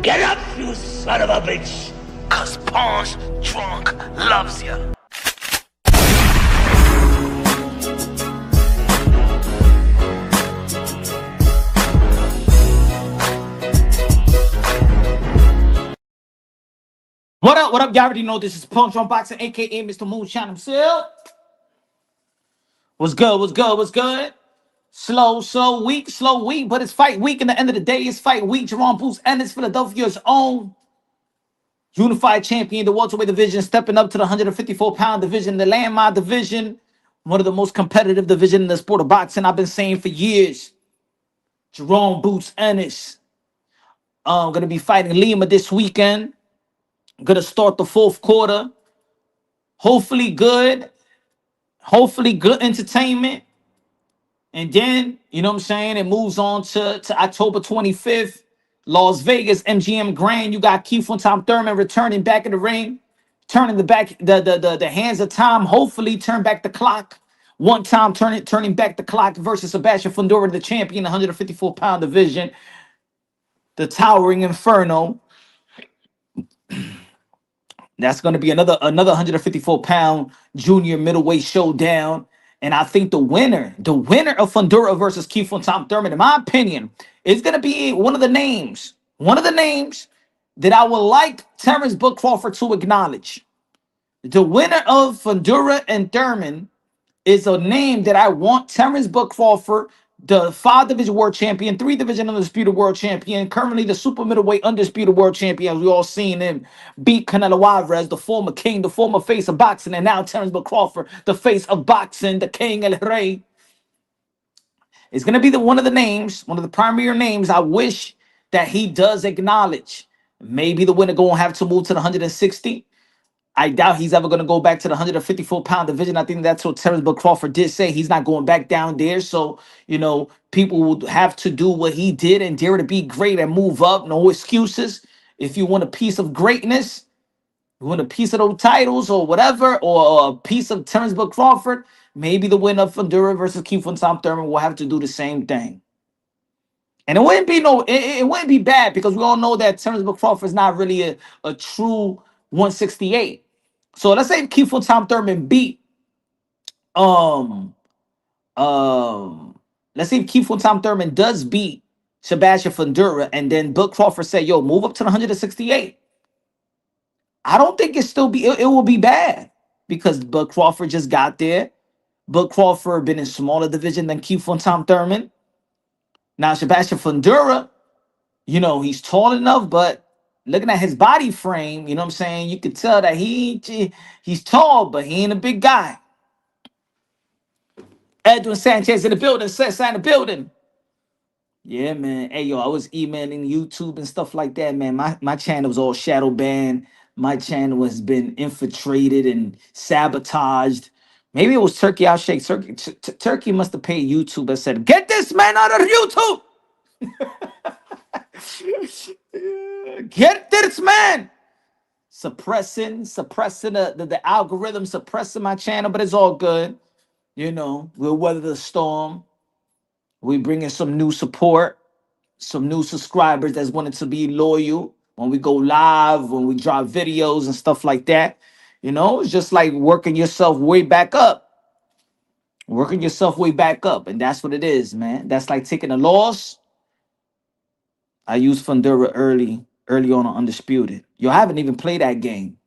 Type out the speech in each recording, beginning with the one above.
Get up, you son of a bitch! Cause Pawn's drunk loves ya. What up, y'all already know this is Punch on Boxing, aka Mr. Moonshine himself. What's good? Slow week, but it's fight week. And the end of the day, it's fight week. Jerome Boots and it's Philadelphia's own unified champion, the welterweight division, stepping up to the 154-pound division, the landmine division, one of the most competitive division in the sport of boxing. I've been saying for years, Jerome Boots Ennis going to be fighting Lima this weekend. Going to start the fourth quarter. Hopefully good entertainment. And then, you know what I'm saying, it moves on to October 25th, Las Vegas, MGM Grand. You got Keith on Tom Thurman returning back in the ring, turning the hands of time, hopefully turn back the clock. One time turning back the clock versus Sebastian Fundora, the champion, 154-pound division, the towering inferno. That's going to be another 154-pound junior middleweight showdown. And I think the winner of Fundora versus Keith on Tom Thurman, in my opinion, is going to be one of the names that I would like Terrence Book Crawford to acknowledge. The winner of Fundora and Thurman is a name that I want Terrence Book Crawford, the 5-division world champion, 3-division undisputed world champion, currently the super middleweight undisputed world champion. We all seen him beat Canelo Alvarez, the former king, the former face of boxing, and now Terrence Book Crawford, the face of boxing, the king El Rey. It's going to be one of the premier names I wish that he does acknowledge. Maybe the winner going to have to move to the 160. I doubt he's ever going to go back to the 154-pound division. I think that's what Terrence Book Crawford did say. He's not going back down there. So, people would have to do what he did and dare to be great and move up. No excuses. If you want a piece of greatness, you want a piece of those titles or whatever, or a piece of Terrence Book Crawford, maybe the winner of Fundora versus Keith on Tom Thurman will have to do the same thing. And it wouldn't be bad because we all know that Terrence Book Crawford is not really a true 168. So let's say Keith on Tom Thurman beat let's say Keith on Tom Thurman does beat Sebastian Fundora, and then Book Crawford said, yo, move up to the 168. I don't think it will be bad because Book Crawford just got there. Book Crawford been in smaller division than Keith on Tom Thurman. Now Sebastian Fundora, he's tall enough, but looking at his body frame, you know what I'm saying, you could tell that he's tall, but he ain't a big guy. Edwin Sanchez in the building, in the building. Yeah, man. Hey, yo, I was emailing YouTube and stuff like that, man. My channel was all shadow banned. My channel has been infiltrated and sabotaged. Maybe it was Turkey I'll Shake. Turkey must have paid YouTube and said, get this man out of YouTube. Get this man. Suppressing the algorithm, suppressing my channel, but it's all good. We'll weather the storm. We bring in some new support, some new subscribers that's wanting to be loyal when we go live, when we drop videos and stuff like that. It's just like working yourself way back up. And that's what it is, man. That's like taking a loss. I used Fundora early on Undisputed. Yo, I haven't even played that game.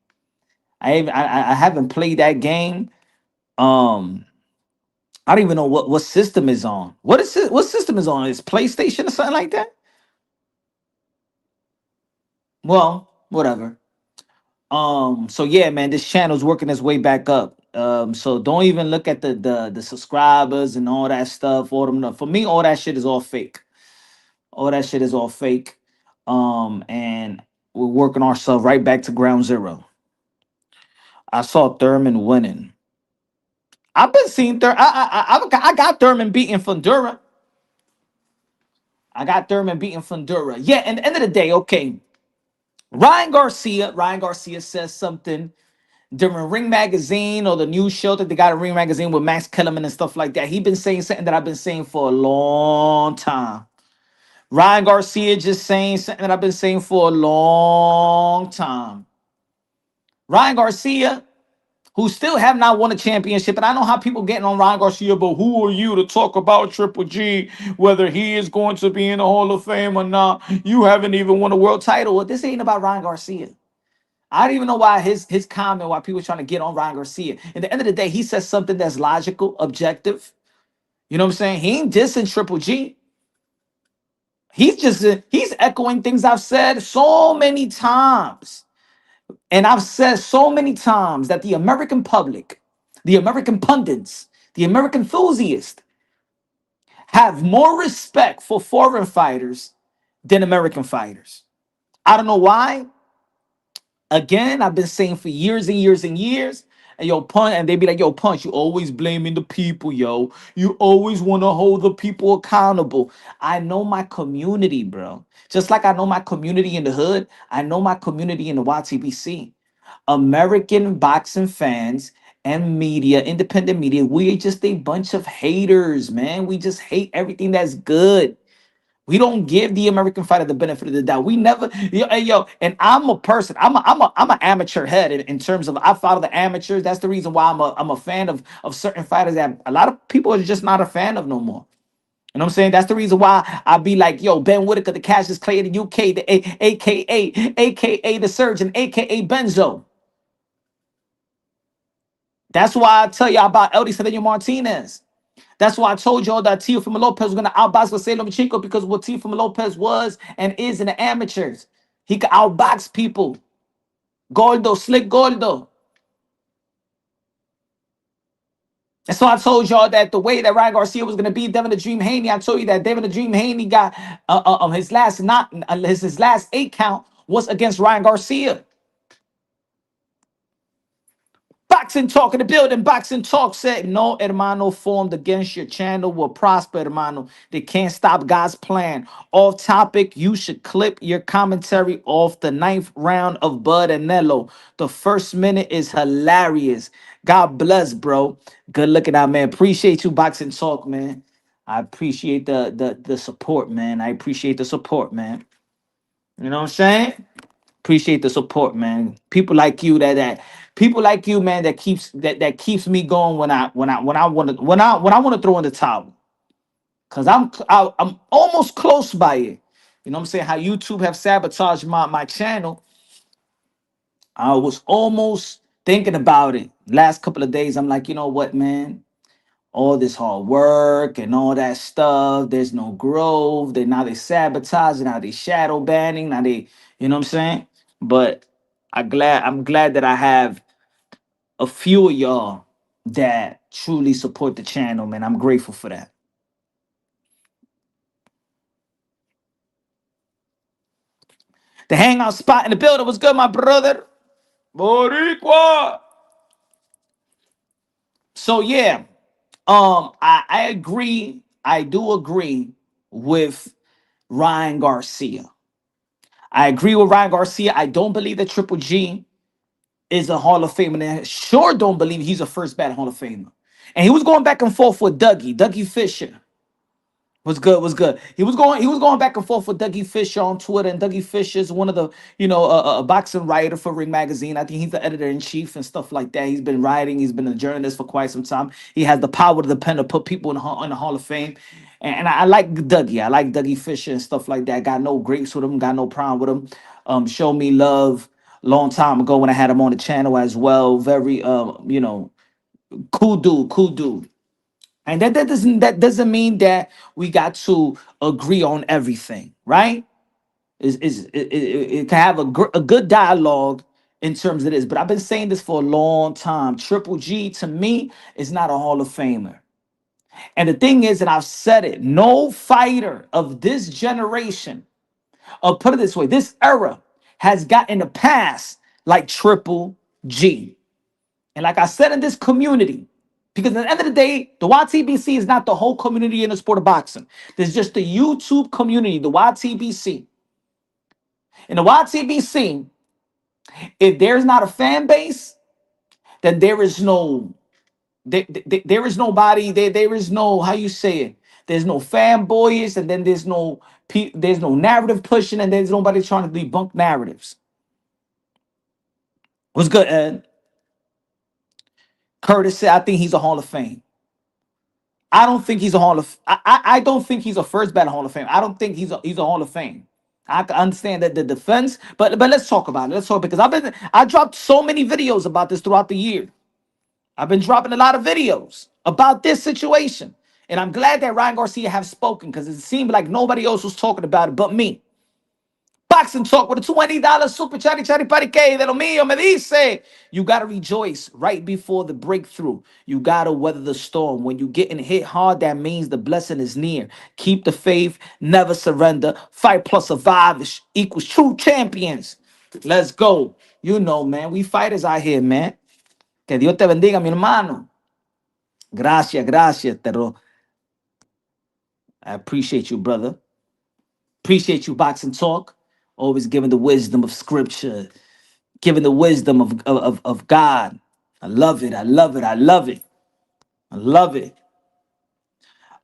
I haven't played that game. I don't even know what system is on. What system is on? Is PlayStation or something like that? Well, whatever. So yeah, man, this channel's working its way back up. So don't even look at the subscribers and all that stuff. All them, for me, all that shit is all fake. And we're working ourselves right back to ground zero. I saw Thurman winning. I've been seeing I got Thurman beating Fundora. Yeah, and at the end of the day, okay. Ryan Garcia says something during Ring Magazine or the news show that they got a Ring Magazine with Max Kellerman and stuff like that. He been saying something that I've been saying for a long time. Ryan Garcia just saying something that I've been saying for a long time. Ryan Garcia, who still have not won a championship, and I know how people getting on Ryan Garcia, but who are you to talk about Triple G, whether he is going to be in the Hall of Fame or not? You haven't even won a world title. Well, this ain't about Ryan Garcia. I don't even know why his comment, why people trying to get on Ryan Garcia. At the end of the day, he says something that's logical, objective. You know what I'm saying? He ain't dissing Triple G. He's echoing things I've said so many times. And I've said so many times that the American public, the American pundits, the American enthusiasts have more respect for foreign fighters than American fighters. I don't know why. Again, I've been saying for years and years and years. And yo, Punch, and they be like, yo, Punch, you always blaming the people, yo. You always want to hold the people accountable. I know my community, bro. Just like I know my community in the hood, I know my community in the YTBC. American boxing fans and media, independent media, we're just a bunch of haters, man. We just hate everything that's good. We don't give the American fighter the benefit of the doubt. We never, and I'm a person. I'm an amateur head in terms of I follow the amateurs. That's the reason why I'm a fan of certain fighters that a lot of people are just not a fan of no more. You know what I'm saying? That's the reason why I be like, yo, Ben Whitaker, the Cassius Clay of the UK, AKA the Surgeon, AKA Benzo. That's why I tell you about Eddie Cedeno Martinez. That's why I told y'all that Teofimo Lopez was going to outbox Vasily Lomachenko because what Teofimo Lopez was and is in the amateurs. He could outbox people. Gordo, slick Gordo. And so I told y'all that the way that Ryan Garcia was going to beat Devin the Dream Haney, I told you that Devin the Dream Haney got his last not his last 8 count was against Ryan Garcia. Boxing Talk in the building. Boxing Talk said, no, hermano, formed against your channel will prosper, hermano. They can't stop God's plan. Off topic, you should clip your commentary off the 9th round of Bud and Nello. The first minute is hilarious. God bless, bro. Good looking out, man. Appreciate you, Boxing Talk, man. I appreciate the support, man. I appreciate the support, man. You know what I'm saying? Appreciate the support, man. People like you that people like you, man, that keeps me going when I want to throw in the towel. Cause I'm almost close by it. You know what I'm saying? How YouTube have sabotaged my channel. I was almost thinking about it last couple of days. I'm like, you know what, man? All this hard work and all that stuff. There's no growth. They sabotage, now they shadow banning, now they, you know what I'm saying? But I'm glad that I have a few of y'all that truly support the channel, man. I'm grateful for that. The hangout spot in the building was good, my brother. Boricua. So yeah, I agree. I do agree with Ryan Garcia. I agree with Ryan Garcia. I don't believe that Triple G is a Hall of Famer. And I sure don't believe he's a first ballot Hall of Famer. And he was going back and forth with Dougie Fisher. Was good, was good. He was going back and forth with Dougie Fisher on Twitter, and Dougie Fisher is one of the a boxing writer for Ring Magazine. I think he's the editor in chief and stuff like that. He's been writing, he's been a journalist for quite some time. He has the power to the pen to put people in the Hall of Fame. And I like Dougie. I like Dougie Fisher and stuff like that. Got no grapes with him, got no problem with him. Showed me love long time ago when I had him on the channel as well. Very cool dude, cool dude. And that doesn't mean that we got to agree on everything, right? It can have a good dialogue in terms of this. But I've been saying this for a long time. Triple G to me is not a Hall of Famer. And the thing is, and I've said it, no fighter of this generation, or put it this way, this era has gotten a pass like Triple G. And like I said in this community, because at the end of the day, the YTBC is not the whole community in the sport of boxing. There's just the YouTube community, the YTBC. In the YTBC, if there's not a fan base, then there is nobody, there is no, how you say it, there's no fanboys, and then there's no There's no narrative pushing, and there's nobody trying to debunk narratives. What's good, Ed? Curtis said, I think he's a Hall of Fame. I don't think he's a Hall of. I don't think he's a first ballot Hall of Fame. I don't think he's a Hall of Fame. I can understand that the defense, but let's talk about it. Let's talk because I dropped so many videos about this throughout the year. I've been dropping a lot of videos about this situation, and I'm glad that Ryan Garcia have spoken because it seemed like nobody else was talking about it but me. Boxing Talk with a $20 super chatty chatty patty K. De lo mío me dice. You got to rejoice right before the breakthrough. You got to weather the storm. When you're getting hit hard, that means the blessing is near. Keep the faith, never surrender. Fight plus survive equals true champions. Let's go. You know, man, we fighters out here, man. Que Dios te bendiga, mi hermano. Gracias, gracias, Tero. I appreciate you, brother. Appreciate you, Boxing Talk. Always giving the wisdom of scripture, giving the wisdom of God. I love it. I love it. I love it. I love it.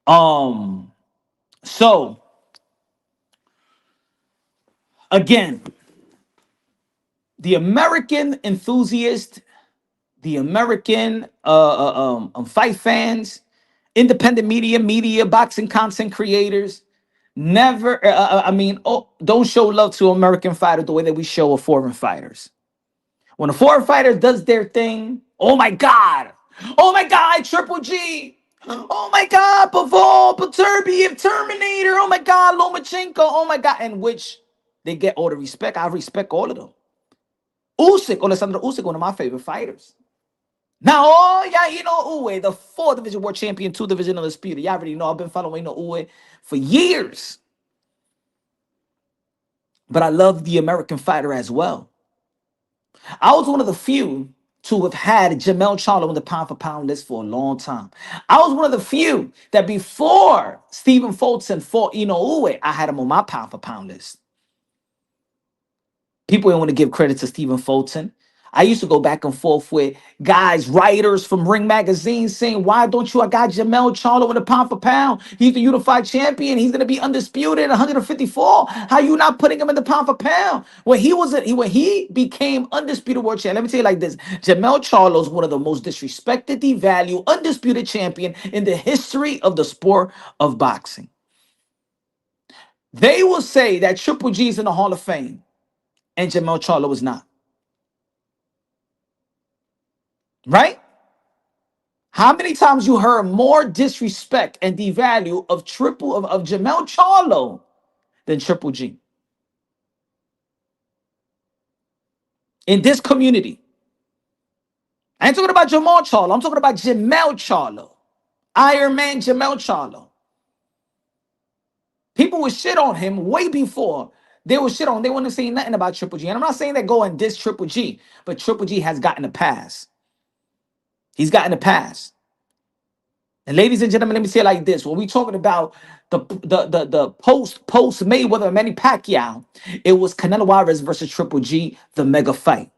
Um, so again, the American enthusiast, the American fight fans, independent media, boxing content creators, never, don't show love to American fighters the way that we show a foreign fighters. When a foreign fighter does their thing, oh my God. Oh my God, Triple G. Oh my God, Bivol, Beterbiev, Terminator. Oh my God, Lomachenko. Oh my God. In which they get all the respect. I respect all of them. Usyk, Alexander Usyk, one of my favorite fighters. Now, oh yeah, Uwe, the 4th Division World Champion, 2 Division Undisputed. Y'all already know I've been following Uwe for years. But I love the American fighter as well. I was one of the few to have had Jamel Charlo on the pound for pound list for a long time. I was one of the few that before Stephen Fulton fought Uwe, I had him on my pound for pound list. People don't want to give credit to Stephen Fulton. I used to go back and forth with guys, writers from Ring Magazine saying, why don't you? I got Jamel Charlo in the pound for pound. He's the unified champion. He's going to be undisputed at 154. How you not putting him in the pound for pound? When he became undisputed world champion, let me tell you like this. Jamel Charlo is one of the most disrespected, devalued, undisputed champion in the history of the sport of boxing. They will say that Triple G is in the Hall of Fame and Jamel Charlo is not. Right? How many times you heard more disrespect and devalue of Jamel Charlo than Triple G in this community? I ain't talking about Jamal Charlo. I'm talking about Jamel Charlo, Iron Man Jamel Charlo. People would shit on him way before they would shit on. They wouldn't say nothing about Triple G. And I'm not saying that go and diss Triple G, but Triple G has gotten a pass. He's gotten a pass. And ladies and gentlemen, let me say it like this. When we talking about the post Mayweather and Manny Pacquiao, it was Canelo Alvarez versus Triple G, the mega fight.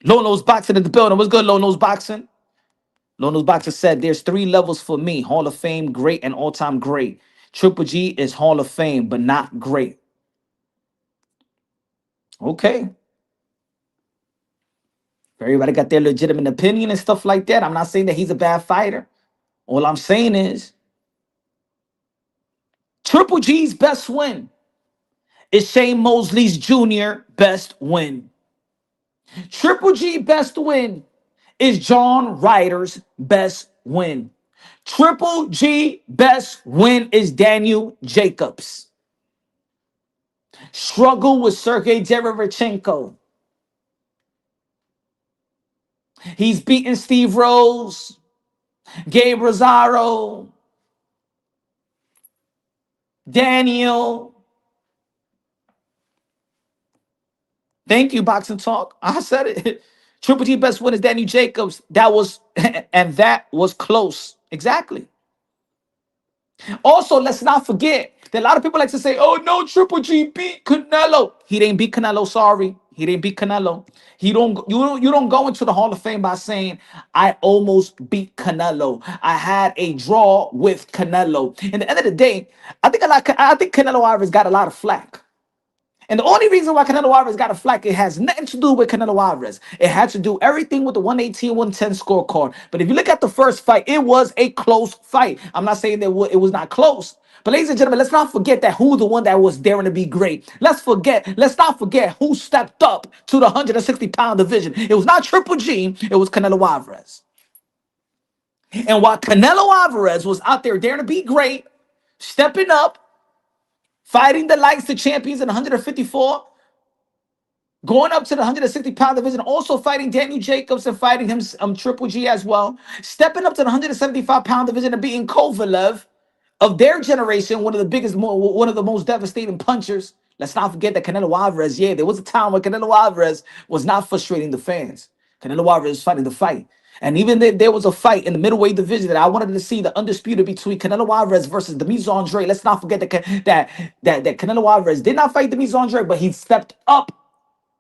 Low Nose Boxing in the building. What's good, Low Nose Boxing? Low Nose Boxing said there's 3 levels for me: Hall of Fame, great, and all-time great. Triple G is Hall of Fame, but not great. Okay. Everybody got their legitimate opinion and stuff like that. I'm not saying that he's a bad fighter. All I'm saying is Triple G's best win is Shane Mosley's Jr. best win. Triple G best win is John Ryder's best win. Triple G best win is Daniel Jacobs. Struggle with Sergey Derevchenko. He's beaten Steve Rose, Gabe Rosaro, Daniel. Thank you, Boxing Talk. I said it. Triple G best win is Daniel Jacobs. That was, and that was close. Exactly. Also, let's not forget that a lot of people like to say, "Oh no, Triple G beat Canelo." He didn't beat Canelo. Sorry, he didn't beat Canelo. You don't go into the Hall of Fame by saying, "I almost beat Canelo. I had a draw with Canelo." And at the end of the day, I think Canelo Alvarez got a lot of flack. And the only reason why Canelo Alvarez got a flack, it has nothing to do with Canelo Alvarez. It had to do everything with the 118, 110 scorecard. But if you look at the first fight, it was a close fight. I'm not saying that it was not close. But ladies and gentlemen, let's not forget that who the one that was daring to be great. Let's not forget who stepped up to the 160-pound division. It was not Triple G, it was Canelo Alvarez. And while Canelo Alvarez was out there daring to be great, stepping up, fighting the likes of champions in 154, going up to the 160-pound division, also fighting Daniel Jacobs and fighting him, Triple G as well. Stepping up to the 175-pound division and beating Kovalev of their generation, one of the most devastating punchers. Let's not forget that Canelo Alvarez, yeah, there was a time when Canelo Alvarez was not frustrating the fans. Canelo Alvarez was fighting the fight. And even there was a fight in the middleweight division that I wanted to see, the undisputed between Canelo Alvarez versus Demise Andre. Let's not forget that Canelo Alvarez did not fight Demise Andre, but he stepped up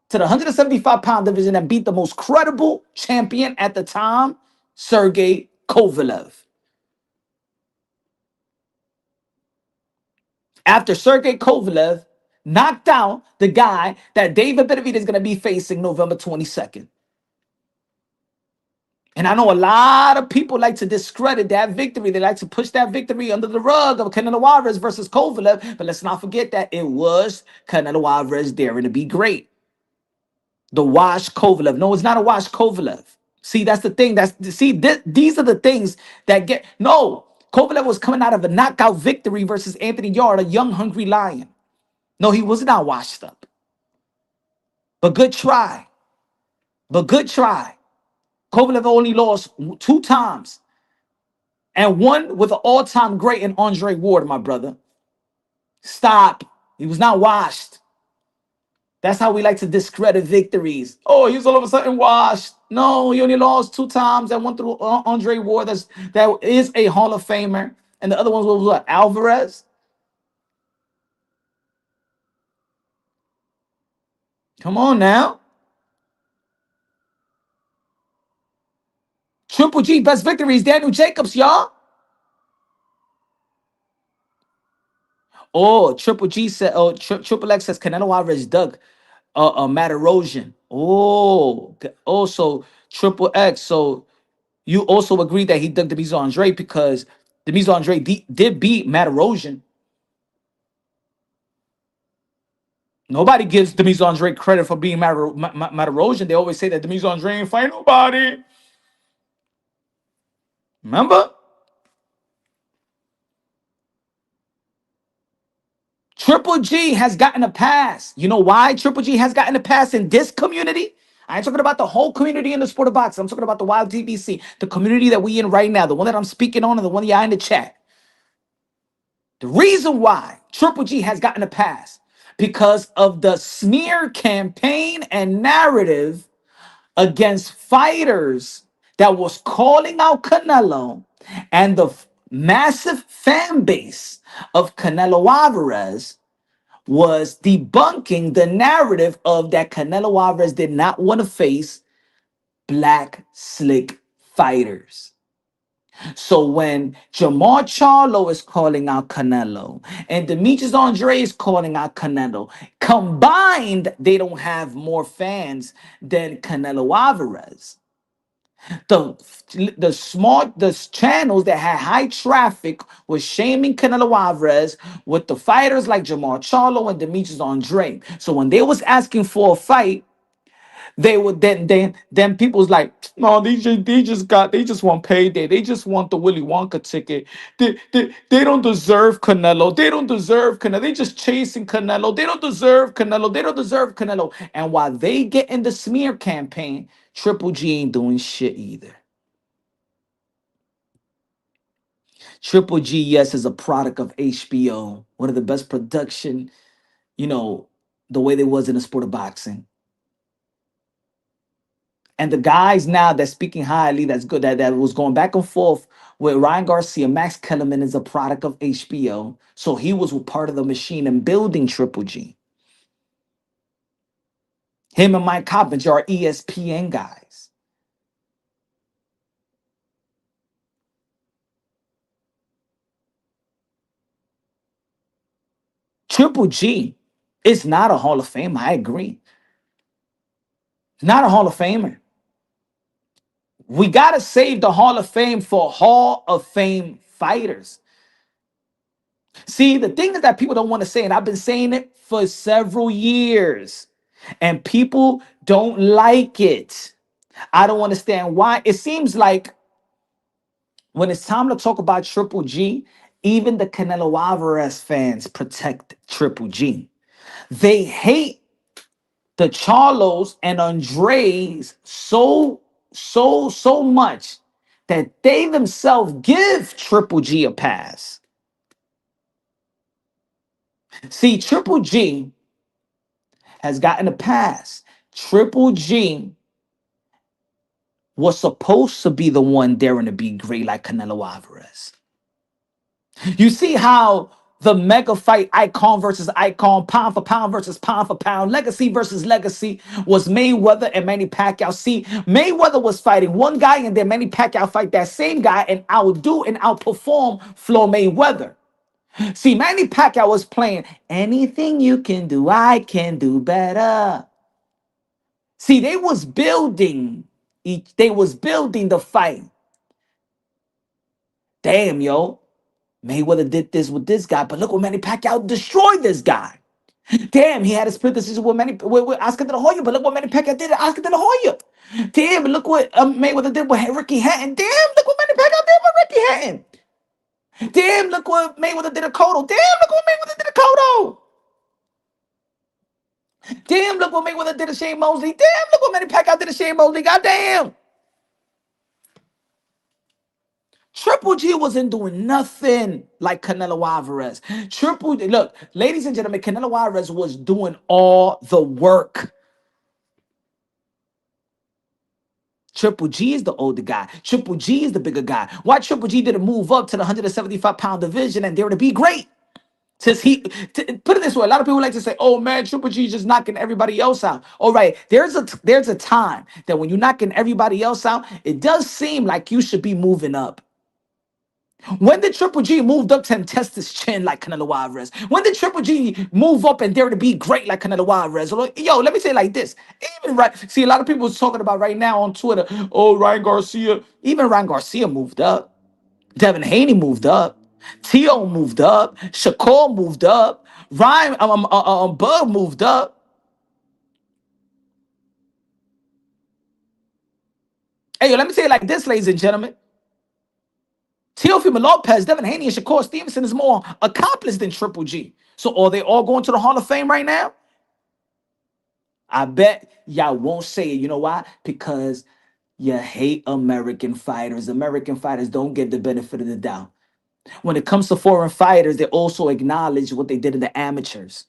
to the 175-pound division and beat the most credible champion at the time, Sergey Kovalev. After Sergey Kovalev knocked out the guy that David Benavidez is going to be facing November 22nd. And I know a lot of people like to discredit that victory. They like to push that victory under the rug of Canelo Alvarez versus Kovalev. But let's not forget that it was Canelo Alvarez daring to be great. The wash Kovalev. No, it's not a wash Kovalev. See, that's the thing. These are the things that get no. Kovalev was coming out of a knockout victory versus Anthony Yard, a young, hungry lion. No, he was not washed up. But good try. But good try. Kovalev only lost 2 times. And one with an all-time great in Andre Ward, my brother. Stop. He was not washed. That's how we like to discredit victories. Oh, he's all of a sudden washed. No, he only lost 2 times. That one through Andre Ward. That is a Hall of Famer. And the other ones was what? Alvarez? Come on now. Triple G best victories. Daniel Jacobs, y'all. Oh, Triple G said, Triple X says Canelo Alvarez dug Matt Erosion. So Triple X. So you also agree that he dug Demise Andre because Demise Andre did beat Matt Erosion. Nobody gives Demise Andre credit for being Matt Erosion. They always say that Demise Andre ain't fight nobody. Remember? Triple G has gotten a pass. You know why Triple G has gotten a pass in this community? I ain't talking about the whole community in the sport of boxing. I'm talking about the Wild TBC, the community that we in right now, the one that I'm speaking on and the one y'all in the chat. The reason why Triple G has gotten a pass because of the smear campaign and narrative against fighters that was calling out Canelo and the massive fan base of Canelo Alvarez was debunking the narrative of that Canelo Alvarez did not want to face black slick fighters. So when Jamar Charlo is calling out Canelo and Demetrius Andre is calling out Canelo, combined, they don't have more fans than Canelo Alvarez. The channels that had high traffic was shaming Canelo Alvarez with the fighters like Jamar Charlo and Demetrius Andre. So when they was asking for a fight, they would then people's like, no, they just want payday. They just want the Willy Wonka ticket. They don't deserve Canelo. They don't deserve Canelo. They just chasing Canelo. They don't deserve Canelo. They don't deserve Canelo. And while they get in the smear campaign, Triple G ain't doing shit either. Triple G, yes, is a product of HBO, one of the best production, you know, the way there was in the sport of boxing. And the guys now that's speaking highly, that's good, that was going back and forth with Ryan Garcia. Max Kellerman is a product of HBO, so he was part of the machine and building Triple G. Him and Mike Coppinger are ESPN guys. Triple G is not a Hall of Famer. I agree. Not a Hall of Famer. We got to save the Hall of Fame for Hall of Fame fighters. See, the thing is that people don't want to say, and I've been saying it for several years, and people don't like it. I don't understand why. It seems like when it's time to talk about Triple G, even the Canelo Alvarez fans protect Triple G. They hate the Charlos and Andres so much that they themselves give Triple G a pass. See, Triple G has gotten a pass. Triple G was supposed to be the one daring to be great like Canelo Alvarez. You see how the mega fight icon versus icon, pound for pound versus pound for pound, legacy versus legacy was Mayweather and Manny Pacquiao. See, Mayweather was fighting one guy and then Manny Pacquiao fight that same guy and outdo and outperform Floyd Mayweather. See, Manny Pacquiao was playing anything you can do, I can do better. See, they was building the fight. Damn, yo. Mayweather did this with this guy, but look what Manny Pacquiao destroyed this guy. Damn, he had a split decision with Oscar De La Hoya, but look what Manny Pacquiao did to Oscar De La Hoya. Damn, look what Mayweather did with Ricky Hatton. Damn, look what Manny Pacquiao did with Ricky Hatton. Damn, look what Mayweather did to Cotto. Damn, look what Mayweather did to Cotto. Damn, look what Mayweather did to Shane Mosley. Damn, look what Manny Pacquiao did to Shane Mosley. Goddamn. Triple G wasn't doing nothing like Canelo Alvarez. Look, ladies and gentlemen, Canelo Alvarez was doing all the work. Triple G is the older guy. Triple G is the bigger guy. Why Triple G didn't move up to the 175-pound division and they were to be great? Put it this way, a lot of people like to say, "Oh man, Triple G is just knocking everybody else out." All right, there's a time that when you're knocking everybody else out, it does seem like you should be moving up. When did Triple G moved up to test his chin like Canelo Alvarez? When did Triple G move up and dare to be great like Canelo Alvarez? Yo, let me say it like this. Even right, see, a lot of people was talking about right now on Twitter, oh, Ryan Garcia. Even Ryan Garcia moved up. Devin Haney moved up. T.O. moved up. Shakur moved up. Ryan Bud moved up. Hey, yo, let me say it like this, ladies and gentlemen. Teofimo Lopez, Devin Haney, and Shakur Stevenson is more accomplished than Triple G. So are they all going to the Hall of Fame right now? I bet y'all won't say it. You know why? Because you hate American fighters. American fighters don't get the benefit of the doubt. When it comes to foreign fighters, they also acknowledge what they did in the amateurs.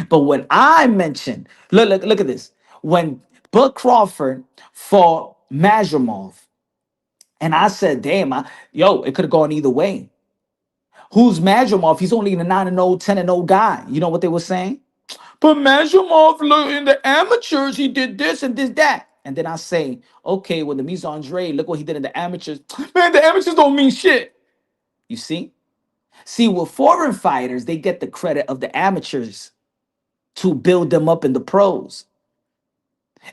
But when I mentioned, look at this. When Bud Crawford fought Mazurmov, and I said, damn, it could have gone either way. Who's Mazurmov? He's only a 9-0, 10-0 guy. You know what they were saying? But Mazurmov, look, in the amateurs, he did this and this, that. And then I say, okay, well, the Mise Andre, look what he did in the amateurs. Man, the amateurs don't mean shit. You see? See, with foreign fighters, they get the credit of the amateurs to build them up in the pros.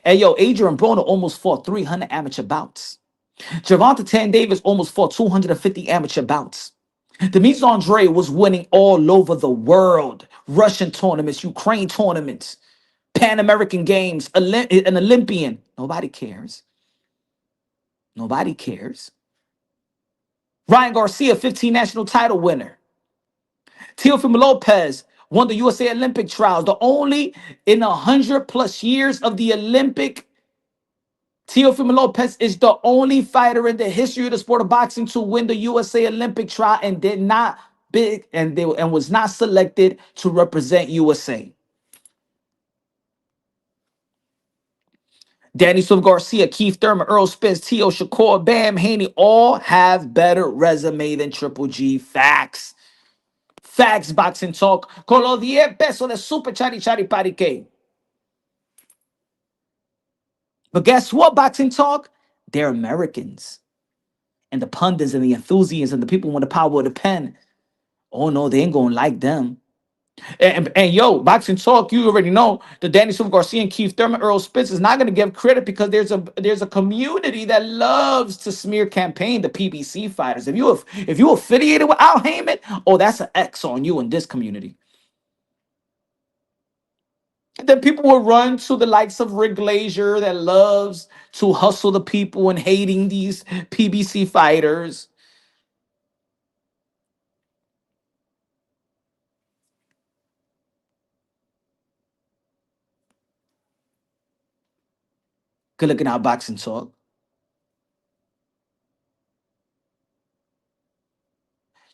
Hey, yo, Adrian Broner almost fought 300 amateur bouts. Gervonta Tan Davis almost fought 250 amateur bouts. Demise Andre was winning all over the world. Russian tournaments, Ukraine tournaments, Pan American Games, an Olympian. Nobody cares. Nobody cares. Ryan Garcia, 15 national title winner. Teofimo Lopez won the USA Olympic trials. The only in 100+ years of the Olympic, Teofimo Lopez is the only fighter in the history of the sport of boxing to win the USA Olympic trial and did not and was not selected to represent USA. Danny Swift Garcia, Keith Thurman, Earl Spence, T.O. Shakur, Bam Haney all have better resume than Triple G. Facts. Facts, boxing talk. Con los 10 pesos de super chari chari pari que. But guess what, boxing talk? They're Americans. And the pundits and the enthusiasts and the people with the power of the pen. Oh no, they ain't gonna like them. And yo, boxing talk, you already know the Danny Silva Garcia and Keith Thurman, Earl Spitz is not going to give credit because there's a community that loves to smear campaign the PBC fighters. If you affiliated with Al Heyman, oh, that's an X on you in this community. And then people will run to the likes of Rick Glazier that loves to hustle the people and hating these PBC fighters. Good looking out boxing talk.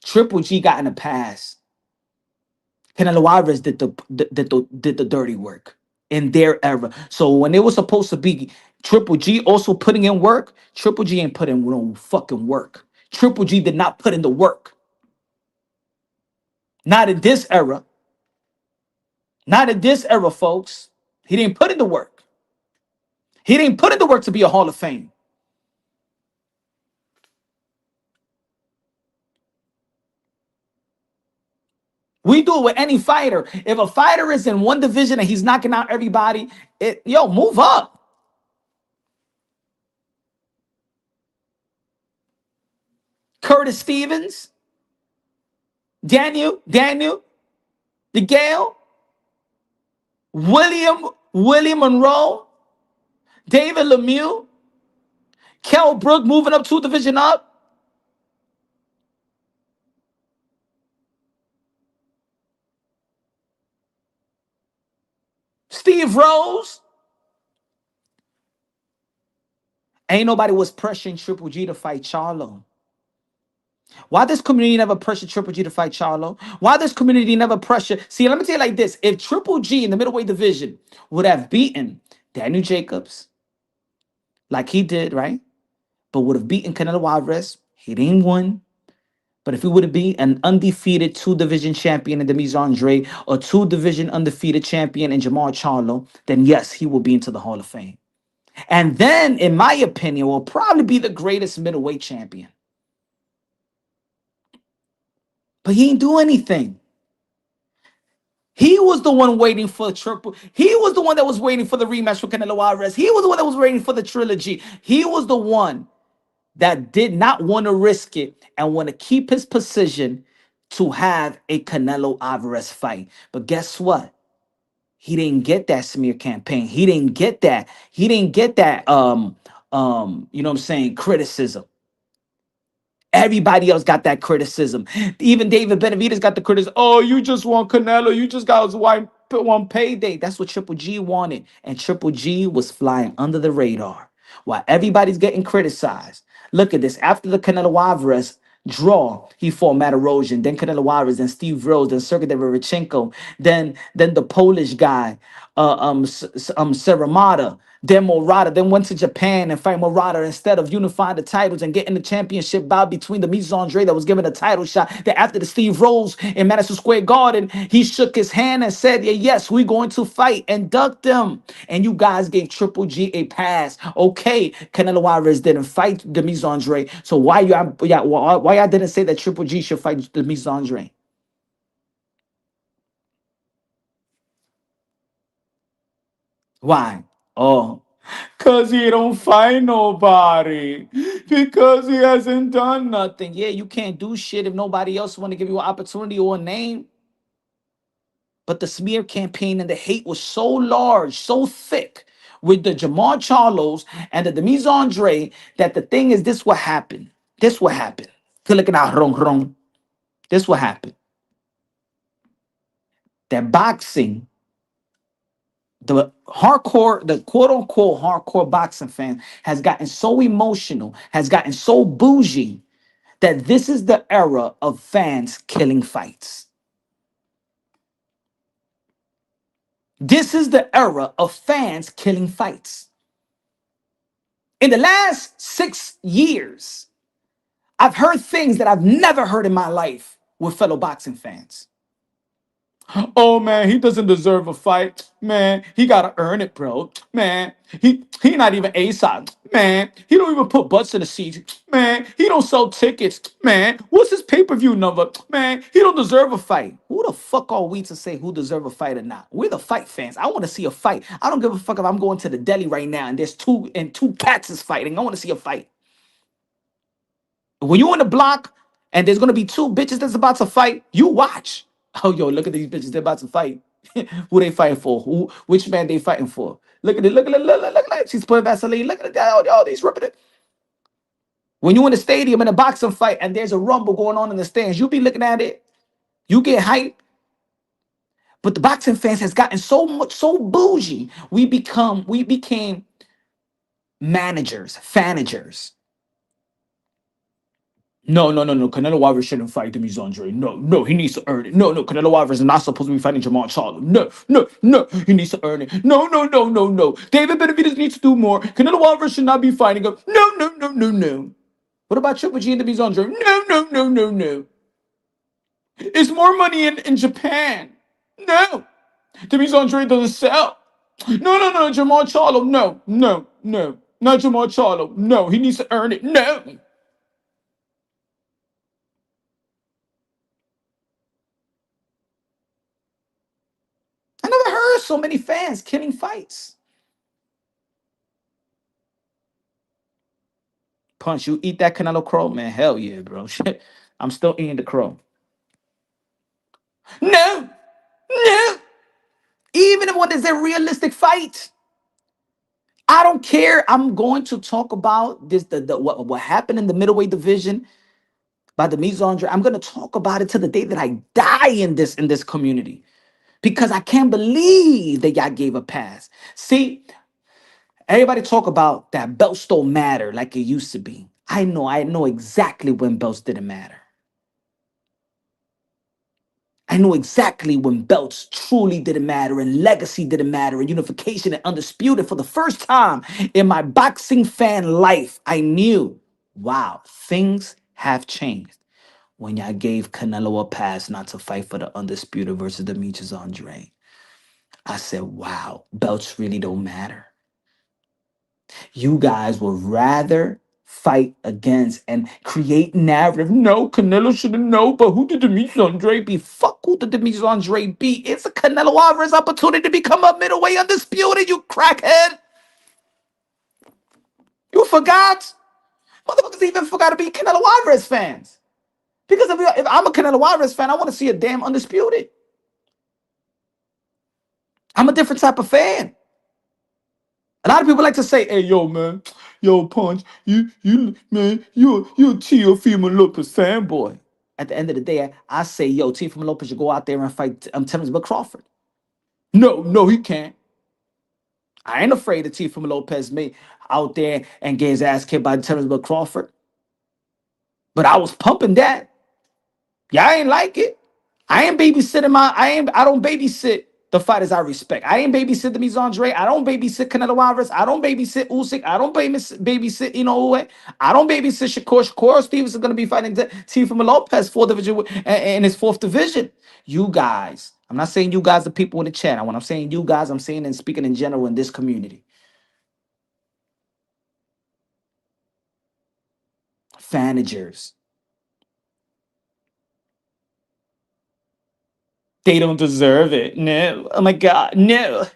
Triple G got in the past. Canelo Alvarez did the dirty work in their era. So when it was supposed to be Triple G also putting in work, Triple G ain't putting no fucking work. Triple G did not put in the work. Not in this era. Not in this era, folks. He didn't put in the work. He didn't put in the work to be a Hall of Fame. We do it with any fighter. If a fighter is in one division and he's knocking out everybody, move up. Curtis Stevens, Daniel, DeGale, William Monroe, David Lemieux, Kell Brook moving up 2 division up. Steve Rose. Ain't nobody was pressuring Triple G to fight Charlo. Why this community never pressured Triple G to fight Charlo? Why this community never pressure? See, let me tell you like this. If Triple G in the middleweight division would have beaten Daniel Jacobs like he did, right? But would have beaten Canelo Alvarez, he didn't win. But if he would have been an undefeated 2 division champion in Demise Andre or 2 division undefeated champion in Jamal Charlo, then yes, he will be into the Hall of Fame. And then, in my opinion, will probably be the greatest middleweight champion. But he didn't do anything. He was the one waiting for triple. He was the one that was waiting for the rematch for Canelo Alvarez. He was the one that was waiting for the trilogy. He was the one that did not want to risk it and want to keep his position to have a Canelo Alvarez fight. But guess what? He didn't get that smear campaign. He didn't get that. He didn't get that you know what I'm saying, criticism. Everybody else got that criticism. Even David Benavidez got the criticism. Oh, you just want Canelo. You just got one payday. That's what Triple G wanted. And Triple G was flying under the radar while everybody's getting criticized. Look at this. After the Canelo Alvarez draw, he fought Matt Erosion, then Canelo Alvarez, then Steve Rose, then Sergey Derevchenko, then the Polish guy, Seramata, then Morata, then went to Japan and fight Morata instead of unifying the titles and getting the championship bout between the Mies Andre that was given a title shot. That after the Steve Rose in Madison Square Garden, he shook his hand and said, yeah, yes, we're going to fight and ducked them. And you guys gave Triple G a pass. Okay, Canelo Alvarez didn't fight the Mies Andre. So why y'all didn't say that Triple G should fight the Mies Andre? Why? Oh, because he don't fight nobody. Because he hasn't done nothing. Yeah, you can't do shit if nobody else want to give you an opportunity or a name. But the smear campaign and the hate was so large, so thick with the Jamal Charlos and the Demise Andre that the thing is, this what happened. This what happened. Looking at wrong. This what happened. That boxing, the quote unquote hardcore boxing fan has gotten so emotional, has gotten so bougie that this is the era of fans killing fights. This is the era of fans killing fights. In the last 6 years, I've heard things that I've never heard in my life with fellow boxing fans. Oh man, he doesn't deserve a fight. Man, he gotta earn it, bro. Man, he not even A side. Man, he don't even put butts in the seats. Man, he don't sell tickets. Man, what's his pay-per-view number? Man, he don't deserve a fight. Who the fuck are we to say who deserve a fight or not? We're the fight fans. I want to see a fight. I don't give a fuck if I'm going to the deli right now and there's two cats is fighting. I want to see a fight. When you on the block and there's gonna be two bitches that's about to fight, you watch. Oh yo, look at these bitches, they're about to fight. Who they fighting for? Who which man they fighting for? Look at it, look at it, look at it. She's putting Vaseline. Look at it, all these ripping it. When you in the stadium in a boxing fight and there's a rumble going on in the stands, you be looking at it, you get hype. But the boxing fans has gotten so much so bougie. We became managers, fanagers. No, no, no, no. Canelo Alvarez shouldn't fight Demis Andre. No, no, he needs to earn it. No, no, Canelo Alvarez is not supposed to be fighting Jamal Charlo. No, no, no, he needs to earn it. No, no, no, no, no. David Benavidez needs to do more. Canelo Alvarez should not be fighting him. No, no, no, no, no. What about Triple G and Demis Andre? No, no, no, no, no. It's more money in Japan. No, Demis Andre doesn't sell. No, no, no, Jamal Charlo. No, no, no. Not Jamal Charlo. No, he needs to earn it. No. I never heard so many fans killing fights. Punch, you eat that Canelo Crow, man. Hell yeah, bro. Shit. I'm still eating the crow. No, no. Even when there's a realistic fight, I don't care. I'm going to talk about this. What happened in the middleweight division by the Andre. I'm going to talk about it to the day that I die in this community because I can't believe that y'all gave a pass. See, everybody talk about that belts don't matter like it used to be. I know exactly when belts didn't matter. I know exactly when belts truly didn't matter and legacy didn't matter and unification and undisputed. For the first time in my boxing fan life, I knew, wow, things have changed when y'all gave Canelo a pass not to fight for the undisputed versus Demetrius Andre. I said, wow, belts really don't matter. You guys would rather fight against and create narrative. No, Canelo shouldn't know, but who did Demetrius Andre be? Fuck who did Demetrius Andre be? It's a Canelo Alvarez opportunity to become a middleweight undisputed, you crackhead. You forgot? Motherfuckers even forgot to be Canelo Alvarez fans. Because if I'm a Canelo Alvarez fan, I want to see a damn undisputed. I'm a different type of fan. A lot of people like to say, "Hey, yo, man, yo, Punch, man, you a Teofimo Lopez fanboy." At the end of the day, I say, "Yo, Teofimo Lopez should go out there and fight Terrence Crawford." No, no, he can't. I ain't afraid of Teofimo Lopez may out there and get his ass kicked by Terrence Crawford. But I was pumping that. Y'all ain't like it. I don't babysit the fighters I respect. I ain't babysit the Andre. I don't babysit Canelo Alvarez. I don't babysit Usyk. I don't babysit what? I don't babysit Shakur. Shakur Stevens is gonna be fighting Teofimo Lopez fourth division in his fourth division. You guys, I'm not saying you guys, the people in the chat. When I'm saying you guys, I'm saying and speaking in general in this community. Fanagers. They don't deserve it. No. Oh my God. No.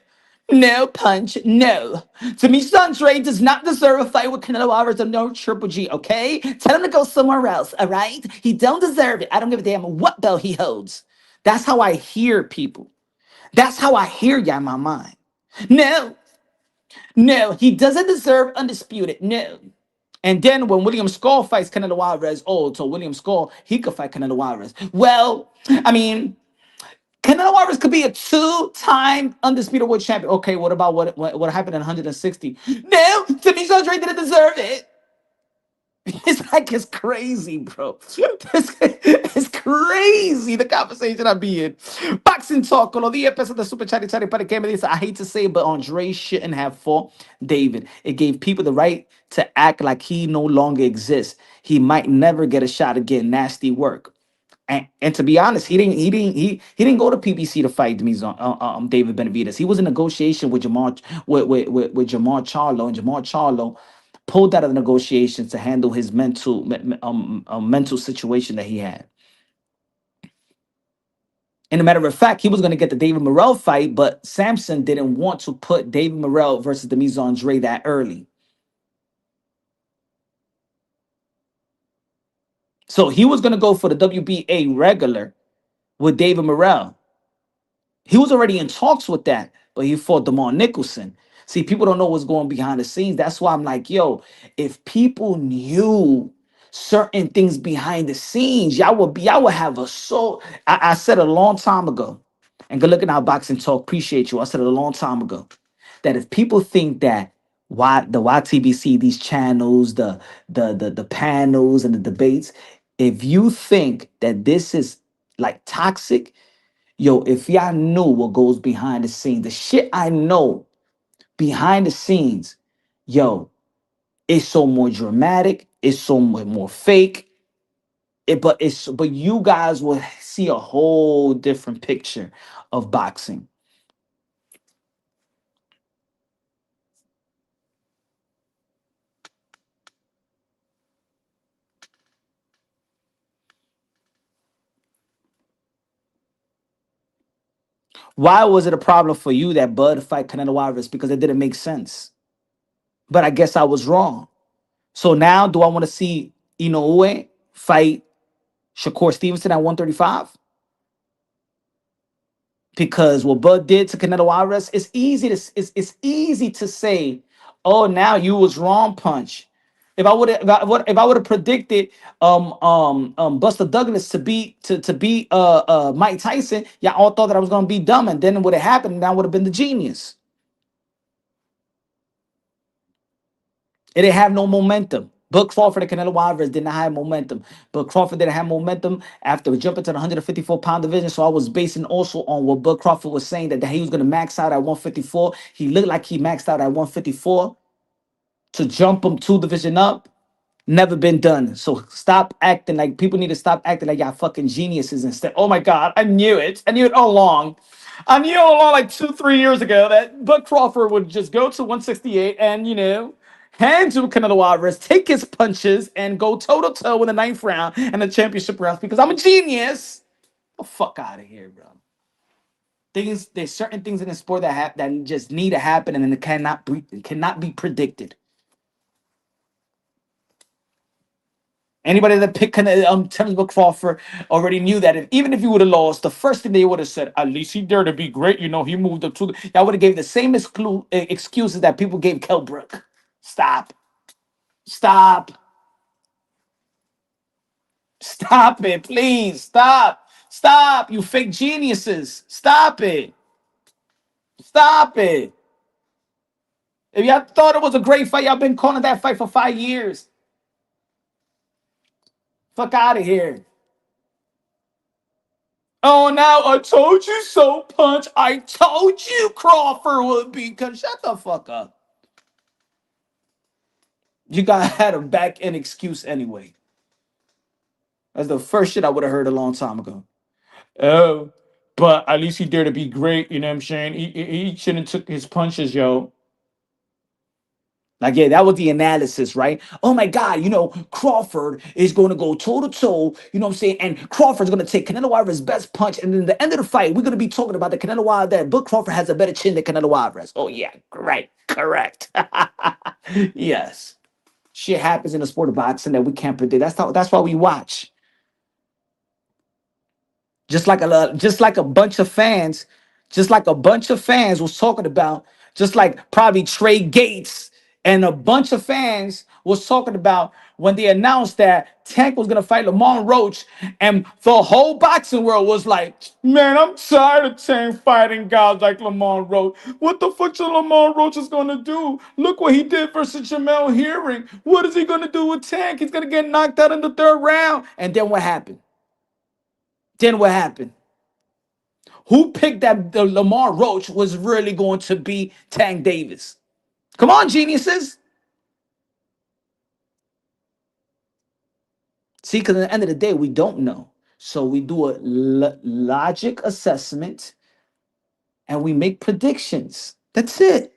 No, Punch. No. Demetrius Andre does not deserve a fight with Canelo Alvarez or no Triple G, okay? Tell him to go somewhere else, all right? He don't deserve it. I don't give a damn what belt he holds. That's how I hear people. That's how I hear ya in my mind. No. No, he doesn't deserve undisputed. No. And then when William Skull fights Canelo Alvarez, oh, so William Skull, he could fight Canelo Alvarez. Well, I mean, Canelo Alvarez could be a two-time undisputed world champion. Okay, what about what happened in 160? No, Demetrius Andre didn't deserve it. It's like it's crazy, bro. It's crazy the conversation I'm being. Boxing talk, con los 10 pesos de super chatty chatty para que me dice, I hate to say it, but Andre shouldn't have fought David. It gave people the right to act like he no longer exists. He might never get a shot again. Nasty work. And to be honest, he didn't go to PBC to fight David Benavidez. He was in negotiation with Jamar Charlo, and Jamar Charlo pulled out of the negotiations to handle his mental situation that he had. And a matter of fact, he was going to get the David Morrell fight, but Samson didn't want to put David Morrell versus Demise Andre that early. So he was going to go for the WBA regular with David Morrell. He was already in talks with that, but he fought Demar Nicholson. See, people don't know what's going behind the scenes. That's why I'm like, yo, if people knew certain things behind the scenes, y'all would have a soul. I said a long time ago, and good looking out boxing talk. Appreciate you. I said it a long time ago that if people think that why the YTBC, these channels, the panels and the debates, if you think that this is like toxic, yo, if y'all knew what goes behind the scenes, the shit I know behind the scenes, yo, it's so more dramatic, it's so much more fake. But you guys will see a whole different picture of boxing. Why was it a problem for you that Bud fight Canelo Alvarez? Because it didn't make sense. But I guess I was wrong. So now do I want to see Inoue fight Shakur Stevenson at 135? Because what Bud did to Canelo Alvarez, it's easy to say, oh, now you was wrong, punch. If I would have predicted Buster Douglas to beat Mike Tyson, y'all all thought that I was gonna be dumb, and then it would have happened, and I would have been the genius. It didn't have no momentum. But Crawford and Canelo Alvarez did not have momentum. But Crawford didn't have momentum after jumping to the 154-pound division. So I was basing also on what Bud Crawford was saying that he was going to max out at 154. He looked like he maxed out at 154 to jump him 2 division up. Never been done. So stop acting like people need to stop acting like y'all fucking geniuses instead. Oh my God, I knew it. I knew it all along. I knew all along, like 2, 3 years ago, that Bud Crawford would just go to 168 and, hand to Canelo Alvarez, take his punches, and go toe to toe in the ninth round and the championship rounds because I'm a genius. The fuck out of here, bro. There's certain things in the sport that just need to happen and it cannot be predicted. Anybody that picked Terence Crawford already knew that even if he would have lost, the first thing they would have said, at least he dared to be great. He moved up to the. Y'all would have gave the same excuses that people gave Kell Brook. Stop. Stop. Stop it, please. Stop. Stop. You fake geniuses. Stop it. Stop it. If y'all thought it was a great fight, y'all been calling that fight for 5 years. Fuck out of here. Oh, now I told you so, Punch. I told you Crawford would be. Cause shut the fuck up. You guys had a back end excuse anyway. That's the first shit I would have heard a long time ago. Oh, but at least he dared to be great. You know what I'm saying? He shouldn't took his punches, yo. Like, yeah, that was the analysis, right? Oh my God, Crawford is going to go toe to toe, you know what I'm saying? And Crawford's going to take Canelo Alvarez's best punch. And then the end of the fight, we're going to be talking about the Canelo Alvarez that Book Crawford has a better chin than Canelo Alvarez. Oh, yeah, right, correct. Yes. Shit happens in the sport of boxing that we can't predict. That's why we watch. Just like a bunch of fans, was talking about, just like probably Trey Gates and a bunch of fans was talking about when they announced that Tank was gonna fight Lamont Roach, and the whole boxing world was like, "Man, I'm tired of Tank fighting guys like Lamont Roach. What the fuck is Lamont Roach is gonna do? Look what he did versus Jamel Herring. What is he gonna do with Tank? He's gonna get knocked out in the third round." And then what happened? Then what happened? Who picked that the Lamar Roach was really going to be Tank Davis? Come on, geniuses. See, because at the end of the day, we don't know. So we do a logic assessment and we make predictions. That's it.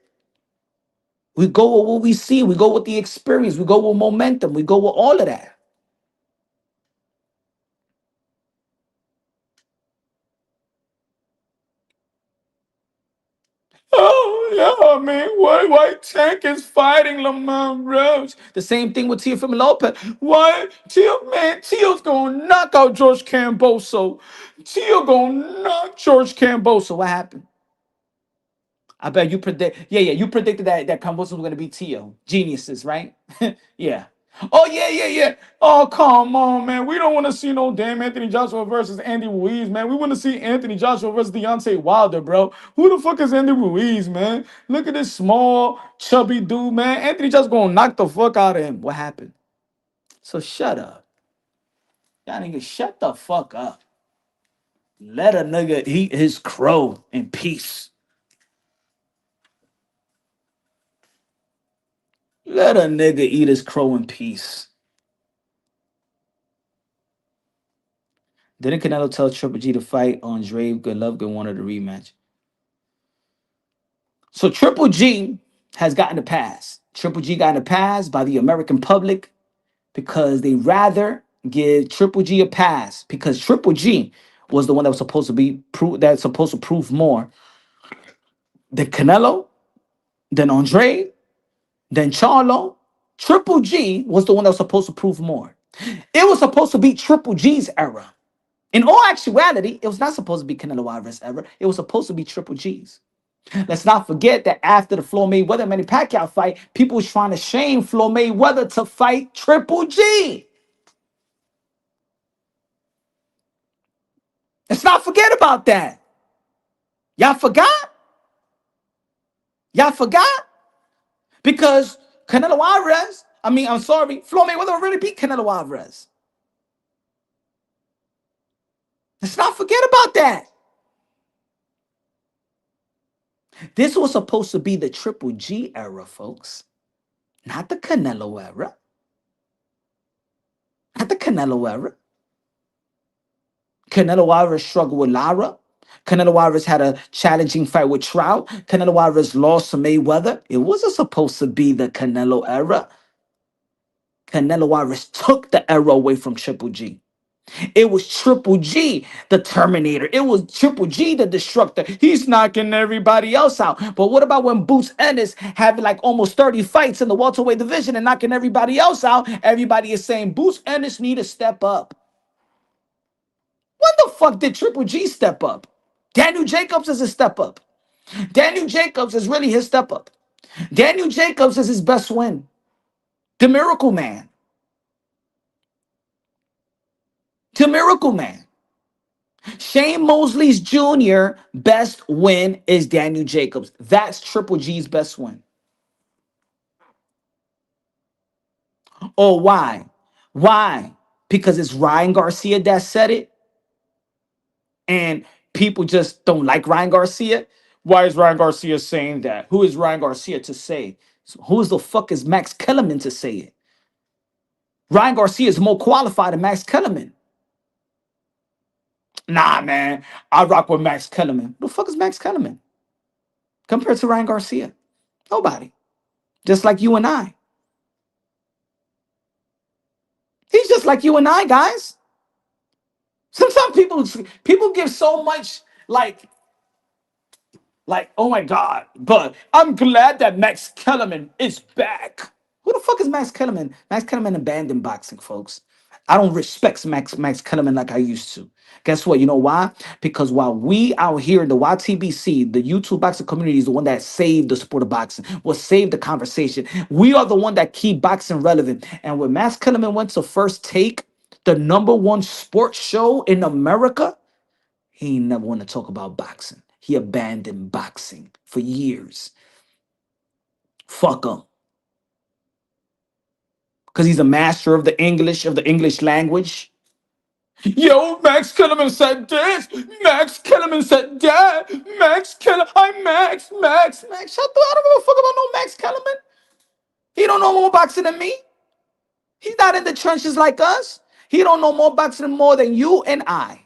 We go with what we see. We go with the experience. We go with momentum. We go with all of that. Oh, yeah, man. Why Tank is fighting Lamont Rose? The same thing with Teofimo Lopez. Why? Tio's going to knock out George Camboso. Tio going to knock George Camboso. What happened? I bet you predict. Yeah, you predicted that Camboso was going to be Tio. Geniuses, right? Yeah. Oh, yeah. Oh, come on, man. We don't want to see no damn Anthony Joshua versus Andy Ruiz, man. We want to see Anthony Joshua versus Deontay Wilder, bro. Who the fuck is Andy Ruiz, man? Look at this small, chubby dude, man. Anthony Joshua going to knock the fuck out of him. What happened? So shut up. Y'all niggas, shut the fuck up. Let a nigga eat his crow in peace. Let a nigga eat his crow in peace. Didn't Canelo tell Triple G to fight Andre Golovkin wanted a rematch? So Triple G has gotten a pass. Triple G got a pass by the American public because they rather give Triple G a pass because Triple G was the one that was supposed to be that's supposed to prove more than Canelo, than Andre, than Charlo. Triple G was the one that was supposed to prove more. It was supposed to be Triple G's era. In all actuality, it was not supposed to be Canelo Alvarez's era. It was supposed to be Triple G's. Let's not forget that after the Floyd Mayweather Manny Pacquiao fight, people was trying to shame Floyd Mayweather to fight Triple G. Let's not forget about that. Y'all forgot? Y'all forgot? Because Canelo Alvarez, I'm sorry, Floyd Mayweather already beat Canelo Alvarez. Let's not forget about that. This was supposed to be the Triple G era, folks. Not the Canelo era. Not the Canelo era. Canelo Alvarez struggled with Lara. Canelo Alvarez had a challenging fight with Trout. Canelo Alvarez lost to Mayweather. It wasn't supposed to be the Canelo era. Canelo Alvarez took the era away from Triple G. It was Triple G, the Terminator. It was Triple G, the Destructor. He's knocking everybody else out. But what about when Boots Ennis having like almost 30 fights in the welterweight division and knocking everybody else out? Everybody is saying Boots Ennis need to step up. When the fuck did Triple G step up? Daniel Jacobs is a step up. Daniel Jacobs is really his step up. Daniel Jacobs is his best win. The Miracle Man. The Miracle Man. Shane Mosley's Jr. best win is Daniel Jacobs. That's Triple G's best win. Oh, why? Why? Because it's Ryan Garcia that said it, and people just don't like Ryan Garcia. Why is Ryan Garcia saying that? Who is Ryan Garcia to say? So who the fuck is Max Kellerman to say it? Ryan Garcia is more qualified than Max Kellerman. Nah, man. I rock with Max Kellerman. Who the fuck is Max Kellerman compared to Ryan Garcia? Nobody. Just like you and I. He's just like you and I, guys. Sometimes people give so much like, oh my God, but I'm glad that Max Kellerman is back. Who the fuck is Max Kellerman? Max Kellerman abandoned boxing, folks. I don't respect Max Kellerman like I used to. Guess what? You know why? Because while we out here in the YTBC, the YouTube boxing community is the one that saved the sport of boxing, will save the conversation. We are the one that keep boxing relevant. And when Max Kellerman went to First Take, the number one sports show in America, he ain't never want to talk about boxing. He abandoned boxing for years. Fuck him. Because he's a master of the English language. Yo, Max Kellerman said this. Max Kellerman said that. Max Kellerman, I'm Max. Shut the, I don't give a fuck about no Max Kellerman. He don't know more boxing than me. He's not in the trenches like us. He don't know more boxing more than you and I.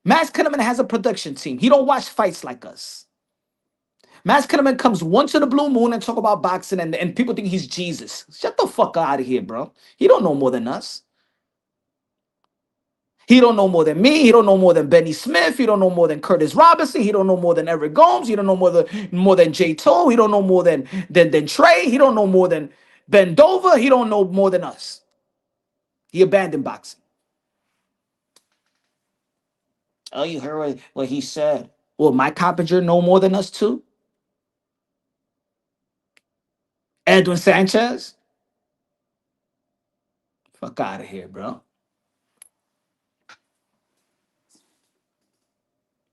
Max Kellerman has a production team. He don't watch fights like us. Max Kellerman comes once in the blue moon and talk about boxing, and people think he's Jesus. Shut the fuck out of here, bro. He don't know more than us. He don't know more than me. He don't know more than Benny Smith. He don't know more than Curtis Robinson. He don't know more than Eric Gomes. He don't know more than Jay Toe. He don't know more than Trey. He don't know more than Ben Dover. He don't know more than us. He abandoned boxing. Oh, you heard what he said. Well, Mike Coppinger know more than us too. Edwin Sanchez. Fuck out of here, bro.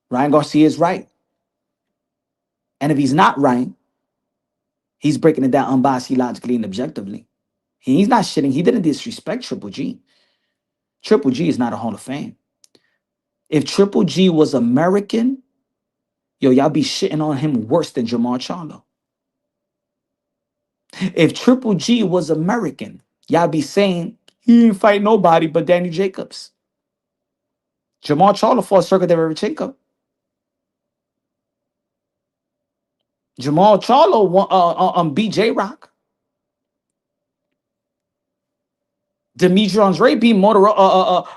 Ryan Garcia is right. And if he's not right, he's breaking it down unbiased, logically, and objectively. He's not shitting. He didn't disrespect Triple G. Triple G is not a Hall of Fame. If Triple G was American, yo, y'all be shitting on him worse than Jamal Charlo. If Triple G was American, y'all be saying he didn't fight nobody but Danny Jacobs. Jamal Charlo fought Sergey. Jamal Charlo won, beat J Rock. Dimitri Andre beat Motorosian.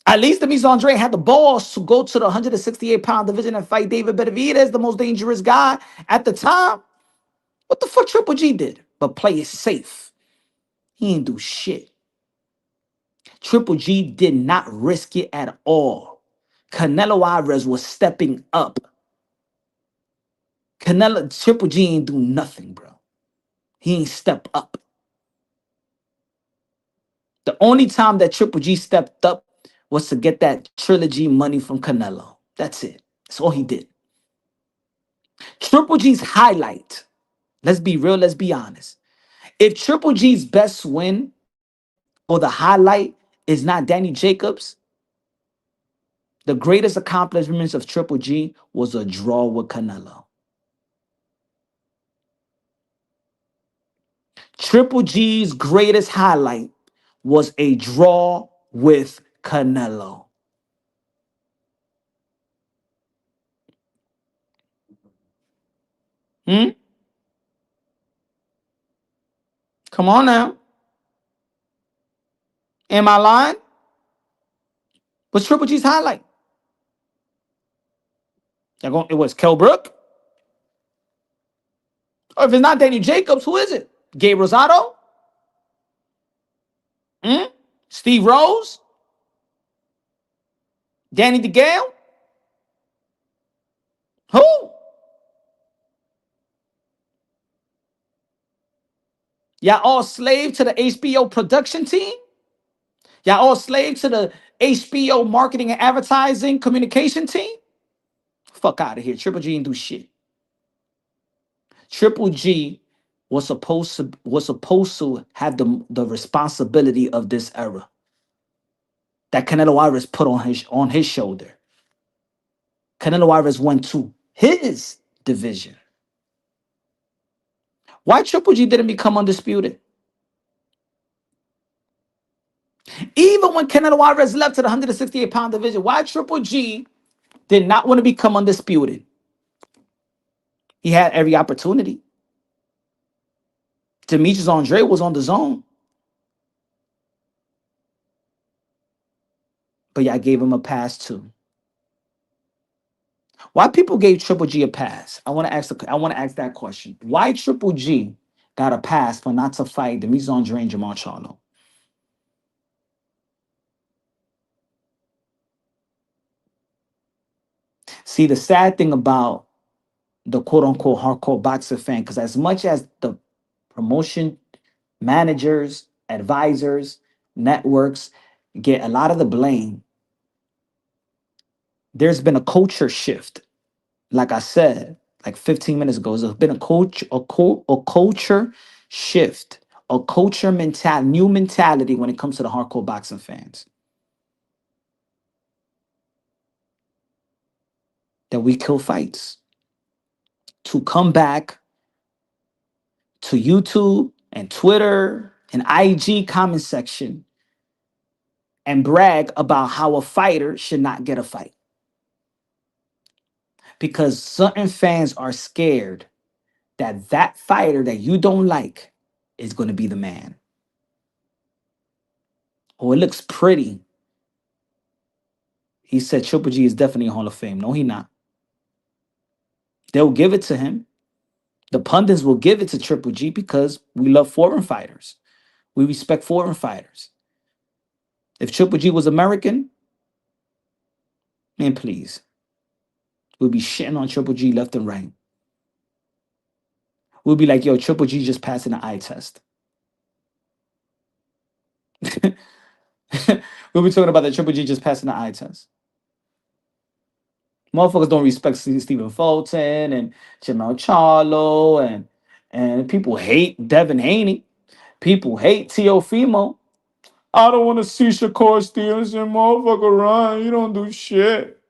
At least Demise Andre had the balls to go to the 168-pound division and fight David Benavidez, the most dangerous guy at the time. What the fuck Triple G did? But play it safe. He ain't do shit. Triple G did not risk it at all. Canelo Alvarez was stepping up. Triple G ain't do nothing, bro. He ain't step up. The only time that Triple G stepped up was to get that trilogy money from Canelo. That's it. That's all he did. Triple G's highlight, let's be real, let's be honest. If Triple G's best win or the highlight is not Danny Jacobs, the greatest accomplishments of Triple G was a draw with Canelo. Triple G's greatest highlight was a draw with Canelo. Hmm? Come on now. Am I lying? What's Triple G's highlight? It was Kell Brook? Or if it's not Danny Jacobs, who is it? Gabe Rosado? Hmm? Steve Rose? Danny DeGale? Who? Y'all all slave to the HBO production team? Y'all all slave to the HBO marketing and advertising communication team? Fuck out of here. Triple G didn't do shit. Triple G was supposed to have the responsibility of this era that Canelo Alvarez put on his shoulder. Canelo Alvarez went to his division. Why Triple G didn't become undisputed? Even when Canelo Alvarez left to the 168-pound division, why Triple G did not want to become undisputed? He had every opportunity. Demetrius Andre was on the zone. But y'all gave him a pass too. Why people gave Triple G a pass? I want to ask that question. Why Triple G got a pass for not to fight Demetrius Andre and Jamal Charlo. See, the sad thing about the quote unquote hardcore boxer fan, because as much as the promotion managers, advisors, networks get a lot of the blame, there's been a culture shift. Like I said, like 15 minutes ago, there's been a culture shift, a culture new mentality when it comes to the hardcore boxing fans. That we kill fights to come back to YouTube and Twitter and IG comment section and brag about how a fighter should not get a fight. Because certain fans are scared that that fighter that you don't like is going to be the man. Oh, it looks pretty. He said Triple G is definitely a Hall of Fame. No, he not. They'll give it to him. The pundits will give it to Triple G because we love foreign fighters. We respect foreign fighters. If Triple G was American, man, please. We'll be shitting on Triple G left and right. We'll be like, yo, Triple G just passing the eye test. We'll be talking about that Triple G just passing the eye test. Motherfuckers don't respect Stephen Fulton and Jamal Charlo and people hate Devin Haney. People hate Teofimo. I don't want to see Shakur Stevenson, motherfucker, run. You don't do shit.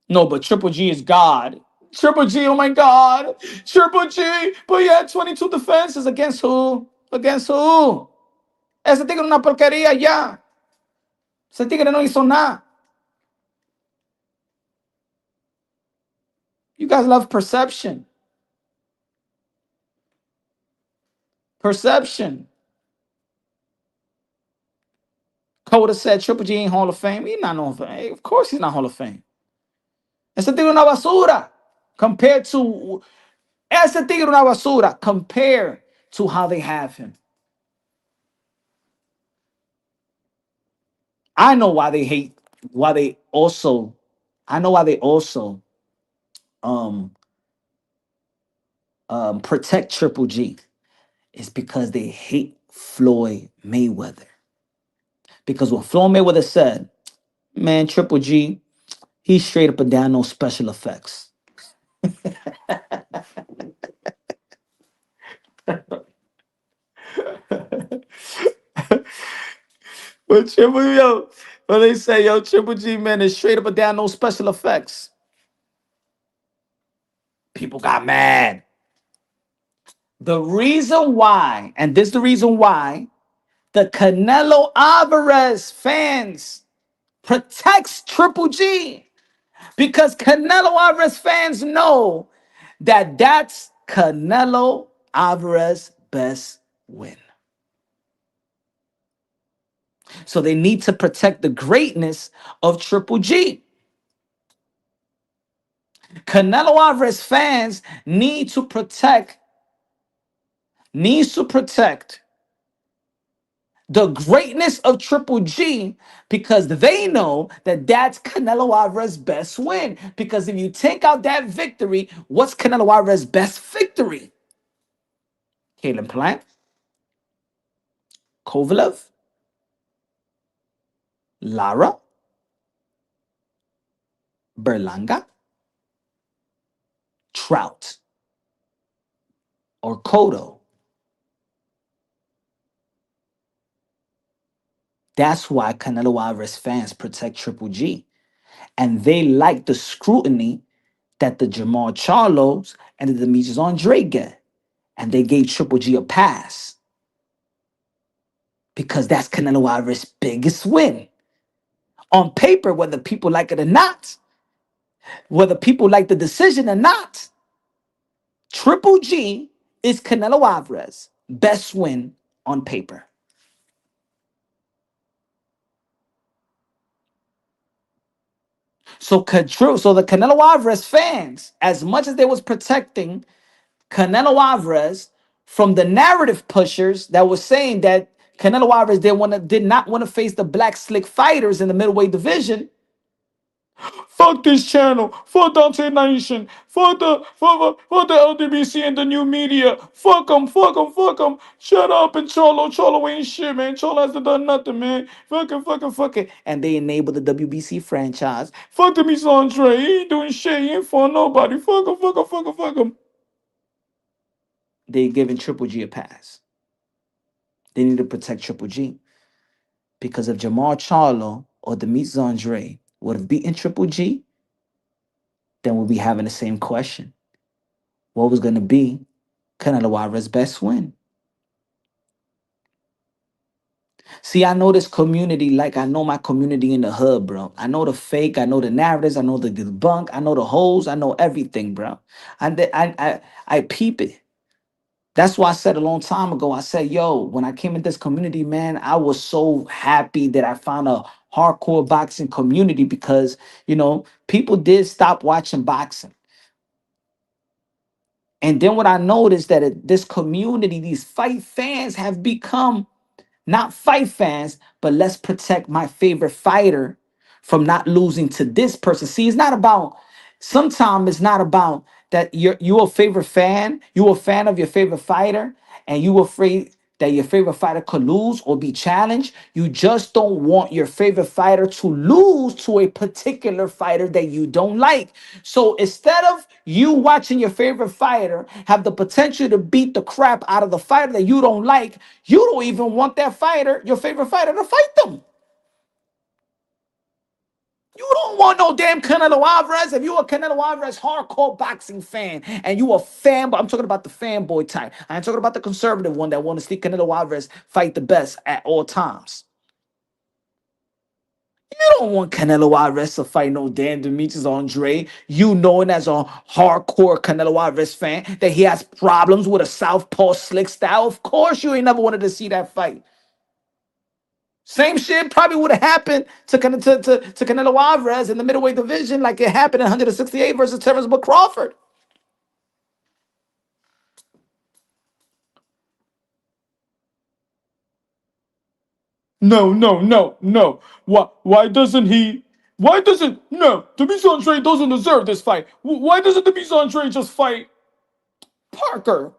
No, but Triple G is God. Triple G, oh my God. Triple G, but he had 22 defenses against who? Against who? Ese tigre es una porquería ya. Ese tigre no hizo nada. You guys love perception. Perception. Coda said Triple G ain't Hall of Fame. He's not Hall of Fame. Of course he's not Hall of Fame. Ese tigre es una basura compared to ese tigre es una basura compared to how they have him. I know why they hate. Why they also. I know why they also um protect Triple G. It's because they hate Floyd Mayweather. Because when Floyd Mayweather said, "Man, Triple G, he's straight up and down, no special effects." But Triple Yo, when they say yo, Triple G man is straight up and down, no special effects. People got mad. The reason why, and this is the reason why, the Canelo Alvarez fans protects Triple G. Because Canelo Alvarez fans know that that's Canelo Alvarez's best win. So they need to protect the greatness of Triple G. Canelo Alvarez fans needs to protect the greatness of Triple G because they know that that's Canelo Alvarez's best win. Because if you take out that victory, what's Canelo Alvarez's best victory? Caleb Plant, Kovalev, Lara, Berlanga, Trout, or Cotto. That's why Canelo Alvarez fans protect Triple G. And they like the scrutiny that the Jamal Charlos and the Demetrius Andre get. And they gave Triple G a pass because that's Canelo Alvarez's biggest win. On paper, whether people like it or not, whether people like the decision or not, Triple G is Canelo Alvarez's best win on paper. So the Canelo Alvarez fans, as much as they was protecting Canelo Alvarez from the narrative pushers that was saying that Canelo Alvarez did not want to face the black slick fighters in the middleweight division. Fuck this channel. Fuck Dante Nation. Fuck the LDBC and the new media. Fuck them. Fuck them. Fuck them. Shut up and Cholo. Cholo ain't shit, man. Cholo hasn't done nothing, man. Fuck it. And they enabled the WBC franchise. Fuck him, he's Andre. He ain't doing shit. He ain't for nobody. Fuck him. Fuck him. Fuck him. Fuck him. They giving Triple G a pass. They need to protect Triple G. Because if Jamal Charlo or Demetrius Andre would have beaten Triple G, then we'll be having the same question. What was going to be Canelo Alvarez's best win? See, I know this community like I know my community in the hood, bro. I know the fake, I know the narratives, I know the debunk, I know the holes, I know everything, bro. I peep it. That's why I said a long time ago, I said, yo, when I came in this community, man, I was so happy that I found a hardcore boxing community because, people did stop watching boxing. And then what I noticed that this community, these fight fans have become not fight fans, but let's protect my favorite fighter from not losing to this person. See, it's not about, sometimes it's not about that you're a favorite fan, you're a fan of your favorite fighter, and you afraid that your favorite fighter could lose or be challenged. You just don't want your favorite fighter to lose to a particular fighter that you don't like. So instead of you watching your favorite fighter have the potential to beat the crap out of the fighter that you don't like, you don't even want that fighter, your favorite fighter, to fight them. You don't want no damn Canelo Alvarez. If you're a Canelo Alvarez hardcore boxing fan and you a fan, but I'm talking about the fanboy type. I ain't talking about the conservative one that want to see Canelo Alvarez fight the best at all times. You don't want Canelo Alvarez to fight no damn Demetrius Andre. You knowing as a hardcore Canelo Alvarez fan that he has problems with a southpaw slick style. Of course you ain't never wanted to see that fight. Same shit probably would have happened to Canelo Alvarez in the middleweight division like it happened in 168 versus Terrence Crawford. No. Why doesn't, no, Demetrius Andre doesn't deserve this fight. Why doesn't Demetrius Andre just fight Parker?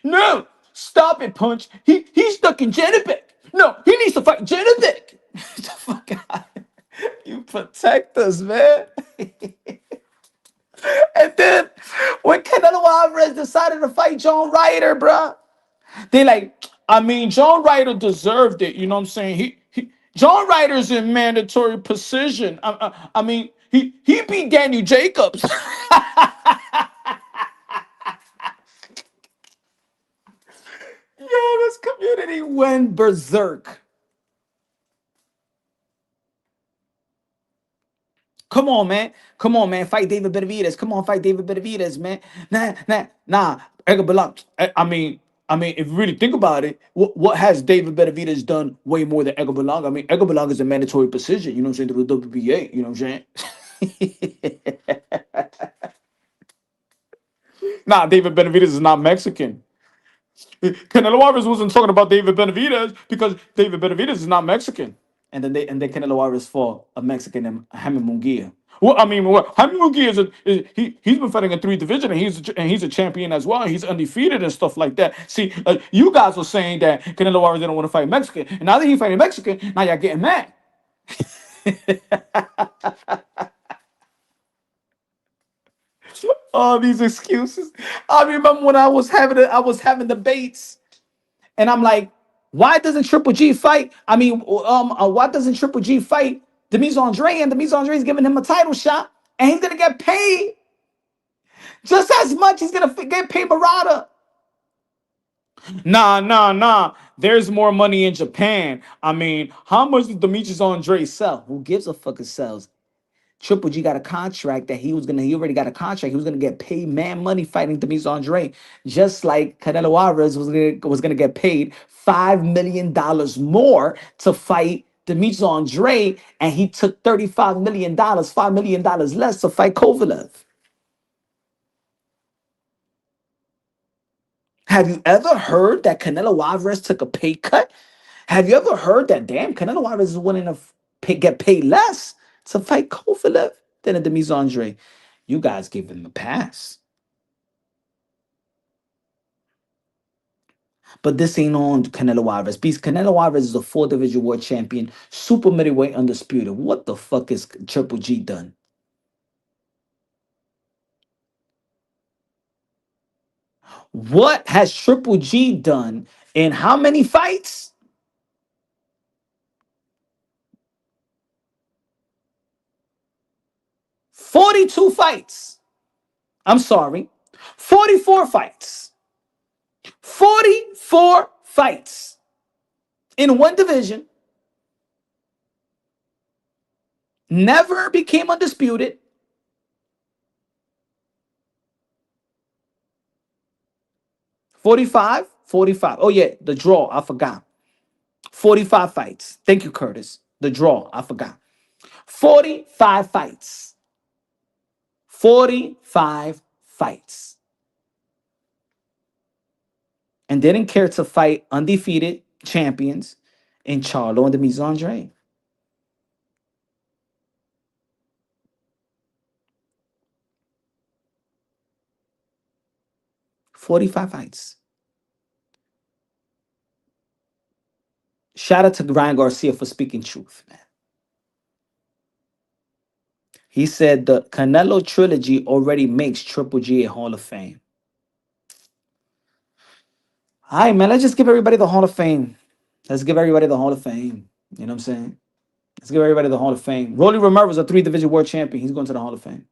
No, stop it, Punch. He's stuck in Gennady. No, he needs to fight Gennady. Get the fuck out. You protect us, man. And then when Canelo Alvarez decided to fight John Ryder, bruh, they like, I mean, John Ryder deserved it. You know what I'm saying? John Ryder's in mandatory precision. I mean, he beat Daniel Jacobs. Yo, this community went berserk. Come on, man. Come on, man. Fight David Benavidez. Come on, fight David Benavidez, man. Nah. Edgar Belal. I mean, if you really think about it, what has David Benavidez done way more than Edgar Belal? I mean, Edgar Belal is a mandatory position. You know what I'm saying? To the WBA. You know what I'm saying? Nah, David Benavidez is not Mexican. Canelo Alvarez wasn't talking about David Benavidez because David Benavidez is not Mexican. And then Canelo Alvarez fought a Mexican named Jaime Munguia. Well, I mean, Jaime Munguia he's been fighting in 3 division and he's a champion as well. He's undefeated and stuff like that. See, you guys were saying that Canelo Alvarez didn't want to fight Mexican, and now that he's fighting Mexican, now y'all getting mad. All these excuses. I remember when I was having debates, and I'm like, why doesn't Triple G fight? I mean, why doesn't Triple G fight Demetrius Andre? And Demetrius Andre is giving him a title shot, and he's gonna get paid just as much. He's gonna get paid Barada. Nah. There's more money in Japan. I mean, how much does Demetrius Andre sell? Who gives a fuck? It sells. Triple G got a contract that he already got a contract. He was gonna get paid man money fighting Demetrius Andre, just like Canelo Alvarez was gonna get paid $5 million more to fight Demetrius Andre, and he took $35 million, $5 million less to fight Kovalev. Have you ever heard that Canelo Alvarez took a pay cut? Have you ever heard that damn Canelo Alvarez is willing to get paid less to fight Kovalev than a Demetrius Andre? You guys give him a pass. But this ain't on Canelo Alvarez. Because Canelo Alvarez is a 4 division world champion, super middleweight undisputed. What the fuck is Triple G done? What has Triple G done in how many fights? 42 fights. I'm sorry. 44 fights. 44 fights in 1 division. Never became undisputed. 45, 45. Oh, yeah, the draw. I forgot. 45 fights. Thank you, Curtis. The draw. I forgot. 45 fights. 45 fights. And didn't care to fight undefeated champions in Charlo and Demetrius Andre. 45 fights. Shout out to Ryan Garcia for speaking truth, man. He said the Canelo trilogy already makes Triple G a Hall of Fame. All right, man. Let's just give everybody the Hall of Fame. Let's give everybody the Hall of Fame. You know what I'm saying? Let's give everybody the Hall of Fame. Rolly Romero was a 3 division world champion. He's going to the Hall of Fame.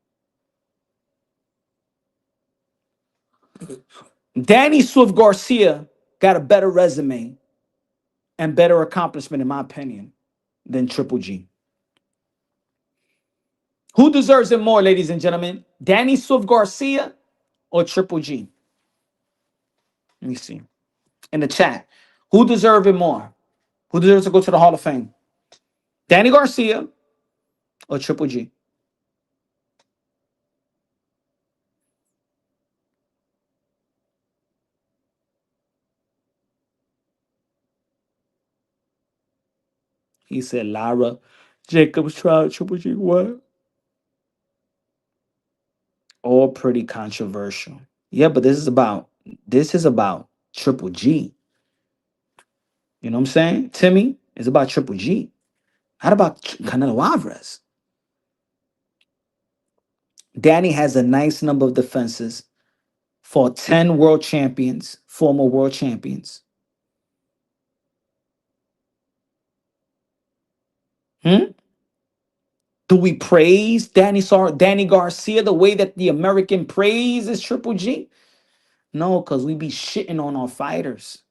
Danny Swift Garcia got a better resume and better accomplishment, in my opinion, than Triple G. Who deserves it more, ladies and gentlemen? Danny Swift Garcia or Triple G? Let me see. In the chat, who deserves it more? Who deserves to go to the Hall of Fame? Danny Garcia or Triple G? He said Lara Jacobs tried Triple G. What? All pretty controversial. Yeah, but this is about Triple G. You know what I'm saying? Timmy is about Triple G. Not about Canelo Alvarez. Danny has a nice number of defenses for 10 world champions, former world champions. Hmm? Do we praise Danny Garcia the way that the American praises Triple G? No, because we be shitting on our fighters.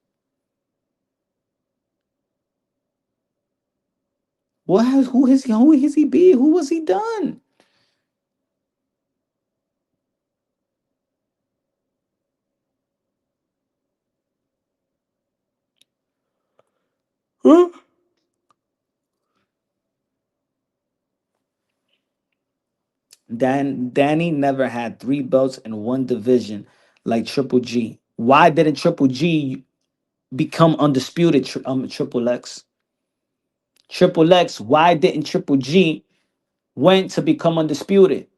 Who has he be? Who was he done? Huh? Danny never had 3 belts in 1 division like Triple G. Why didn't Triple G become undisputed? Triple X. Triple X. Why didn't Triple G went to become undisputed?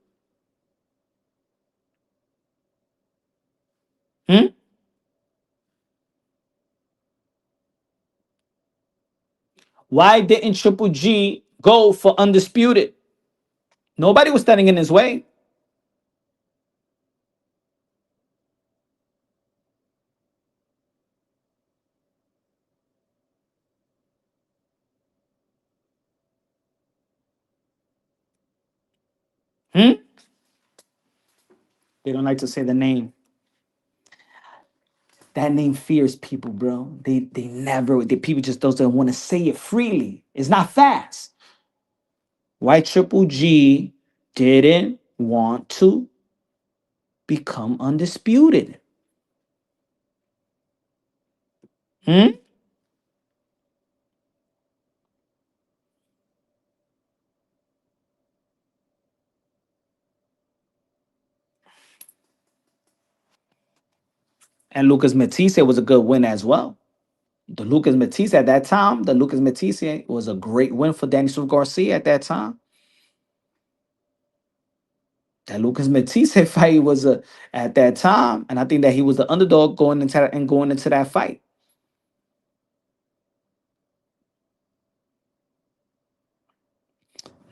Hmm? Why didn't Triple G go for undisputed? Nobody was standing in his way. Hmm? They don't like to say the name. That name fears people, bro. They never. The people just don't want to say it freely. It's not fast. Why Triple G didn't want to become undisputed? Hmm? And Lucas Matisse was a good win as well. The Lucas Matisse at that time, the Lucas Matisse was a great win for Daniel Garcia at that time. That Lucas Matisse fight was a at that time, and I think that he was the underdog going into that fight.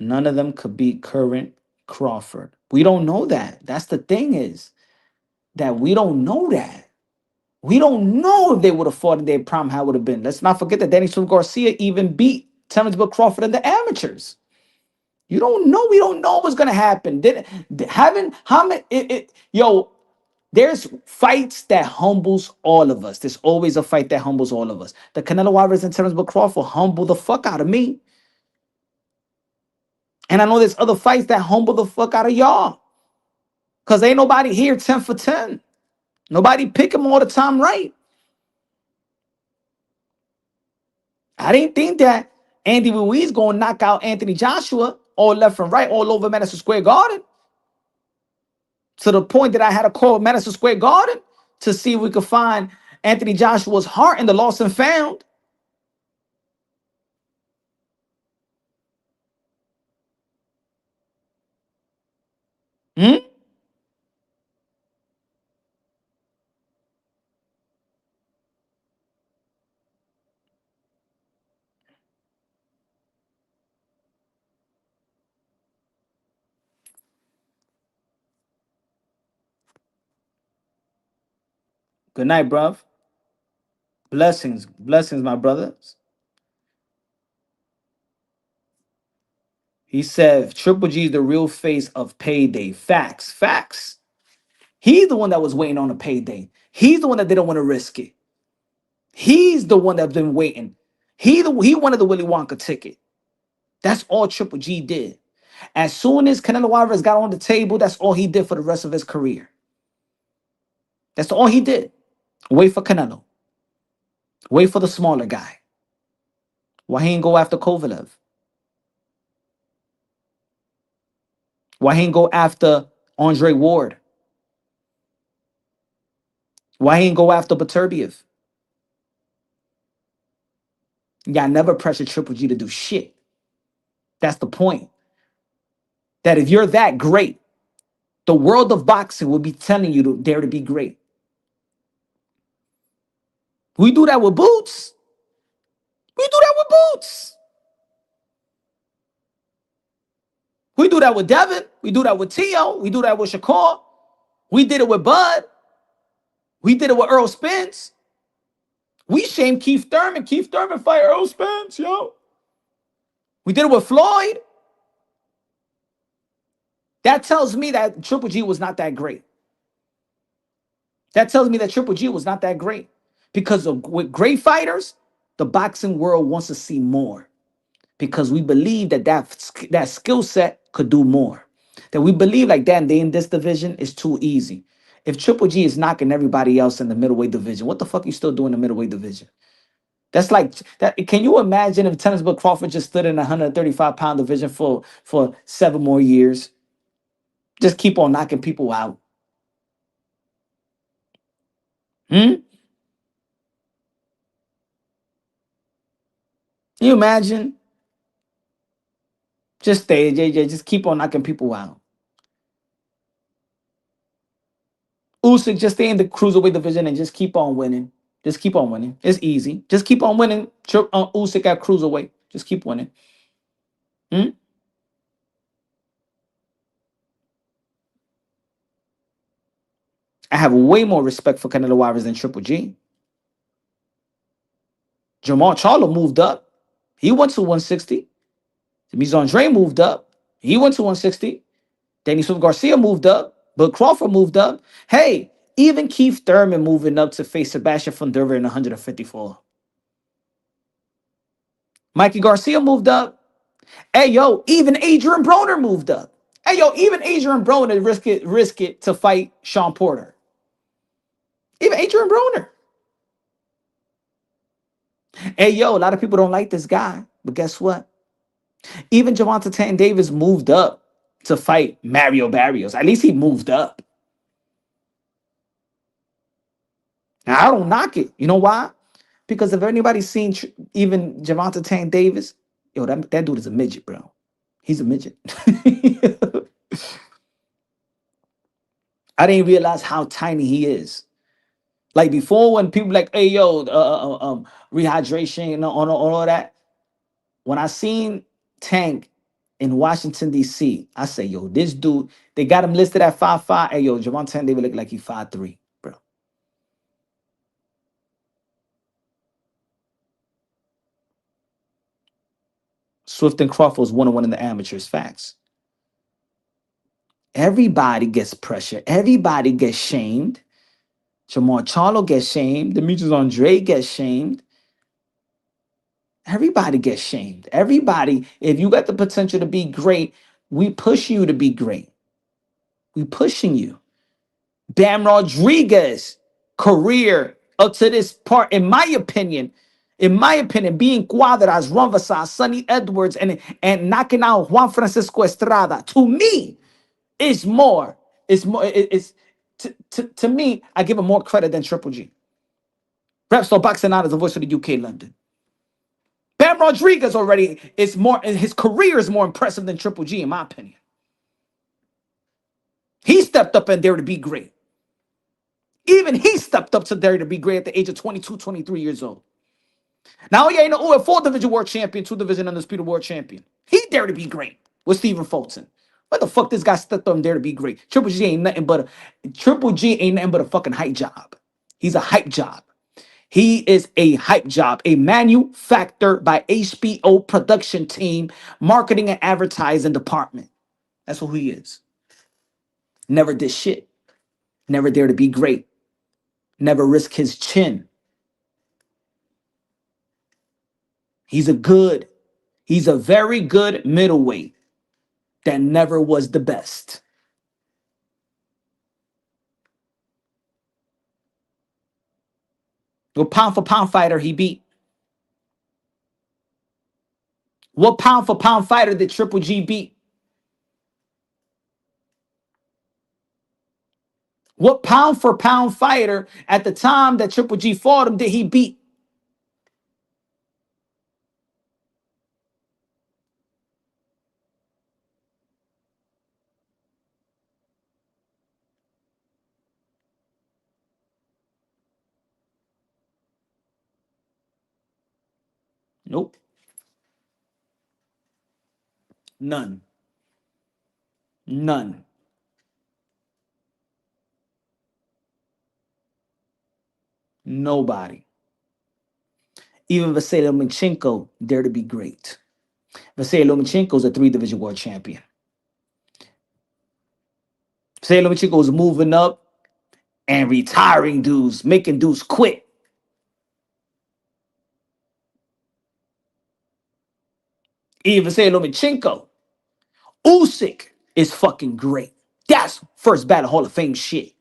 None of them could beat current Crawford. We don't know that. That's the thing is that we don't know that. We don't know if they would have fought in their prime, how it would have been. Let's not forget that Danny Swift Garcia even beat Terrence Bill Crawford in the amateurs. You don't know. We don't know what's gonna happen. Having how many? Yo, there's fights that humbles all of us. There's always a fight that humbles all of us. The Canelo Alvarez and Terrence Bill Crawford humble the fuck out of me. And I know there's other fights that humble the fuck out of y'all. Because ain't nobody here 10 for 10. Nobody pick him all the time right. I didn't think that Andy Ruiz going to knock out Anthony Joshua all left and right, all over Madison Square Garden. To the point that I had to call Madison Square Garden to see if we could find Anthony Joshua's heart in the lost and found. Hmm? Good night, bruv. Blessings. Blessings, my brothers. He said Triple G is the real face of payday. Facts. Facts. He's the one that was waiting on a payday. He's the one that didn't want to risk it. He's the one that's been waiting. He wanted the Willy Wonka ticket. That's all Triple G did. As soon as Canelo Alvarez got on the table, that's all he did for the rest of his career. That's all he did. Wait for Canelo. Wait for the smaller guy. Why he ain't go after Kovalev? Why he ain't go after Andre Ward? Why he ain't go after Beterbiev? Y'all never pressure Triple G to do shit. That's the point. That if you're that great, the world of boxing will be telling you to dare to be great. We do that with Boots. We do that with Boots. We do that with Devin. We do that with Tio. We do that with Shakur. We did it with Bud. We did it with Earl Spence. We shamed Keith Thurman. Keith Thurman fight Earl Spence, yo. We did it with Floyd. That tells me that Triple G was not that great. That tells me that Triple G was not that great. Because with great fighters, the boxing world wants to see more. Because we believe that skill set could do more. That we believe like that, they in this division is too easy. If Triple G is knocking everybody else in the middleweight division, what the fuck you still doing in the middleweight division? That's like that. Can you imagine if Terrence Bill Crawford just stood in a 135-pound division for 7 more years? Just keep on knocking people out. Hmm? Can you imagine? Just stay, JJ. Just keep on knocking people out. Usyk, just stay in the cruiserweight division and just keep on winning. Just keep on winning. It's easy. Just keep on winning. Usyk at cruiserweight. Just keep winning. Hmm? I have way more respect for Canelo Alvarez than Triple G. Jamal Charlo moved up. He went to 160. Andre moved up. He went to 160. Danny Swift Garcia moved up. But Crawford moved up. Hey, even Keith Thurman moving up to face Sebastian Fundora in 154. Mikey Garcia moved up. Hey, yo, even Adrian Broner moved up. Hey, yo, even Adrian Broner risk it to fight Sean Porter. Even Adrian Broner. Hey, yo, a lot of people don't like this guy. But guess what? Even Javante Tanton Davis moved up to fight Mario Barrios. At least he moved up. And I don't knock it. You know why? Because if anybody's seen even Javante Tank Davis, yo, that dude is a midget, bro. He's a midget. I didn't realize how tiny he is. Like before, when people like, hey, yo, rehydration and all of that. When I seen Tank in Washington D.C., I say, yo, this dude, they got him listed at 5'5". Hey, yo, Javon Tank Davis look like he 5'3", bro. Swift and Crawford was 1-1 in the amateurs. Facts. Everybody gets pressure. Everybody gets shamed. Jamar Charlo gets shamed. Demetrius Andre gets shamed. Everybody gets shamed. Everybody, if you got the potential to be great, we push you to be great. We pushing you. Bam Rodriguez career up to this part, in my opinion, being Cuadras, Ronvasas, Sonny Edwards, and knocking out Juan Francisco Estrada, to me, is more. It's more. It's to me, I give him more credit than Triple G. Rep still boxing out as the voice of the UK London. Bam Rodriguez already is more. His career is more impressive than Triple G, in my opinion. He stepped up and there to be great. Even he stepped up to there to be great at the age of 22, 23 years old. Now he ain't a 4 division world champion, 2 division undisputed world champion. He dare to be great with Stephen Fulton. What the fuck this guy stepped up and dare to be great? Triple G ain't nothing but a fucking hype job. He's a hype job. He is a hype job, a manufacturer by HBO production team, marketing and advertising department. That's who he is. Never did shit. Never dare to be great. Never risk his chin. He's a very good middleweight that never was the best. What pound for pound fighter he beat? What pound for pound fighter did Triple G beat? What pound for pound fighter at the time that Triple G fought him did he beat? Nope. None. None. Nobody. Even Vasily Lomachenko dare to be great. Vasily Lomachenko is a 3 division world champion. Vasily Lomachenko is moving up and retiring dudes, making dudes quit. Even Vasily Lomachenko, Usyk is fucking great. That's first battle Hall of Fame shit.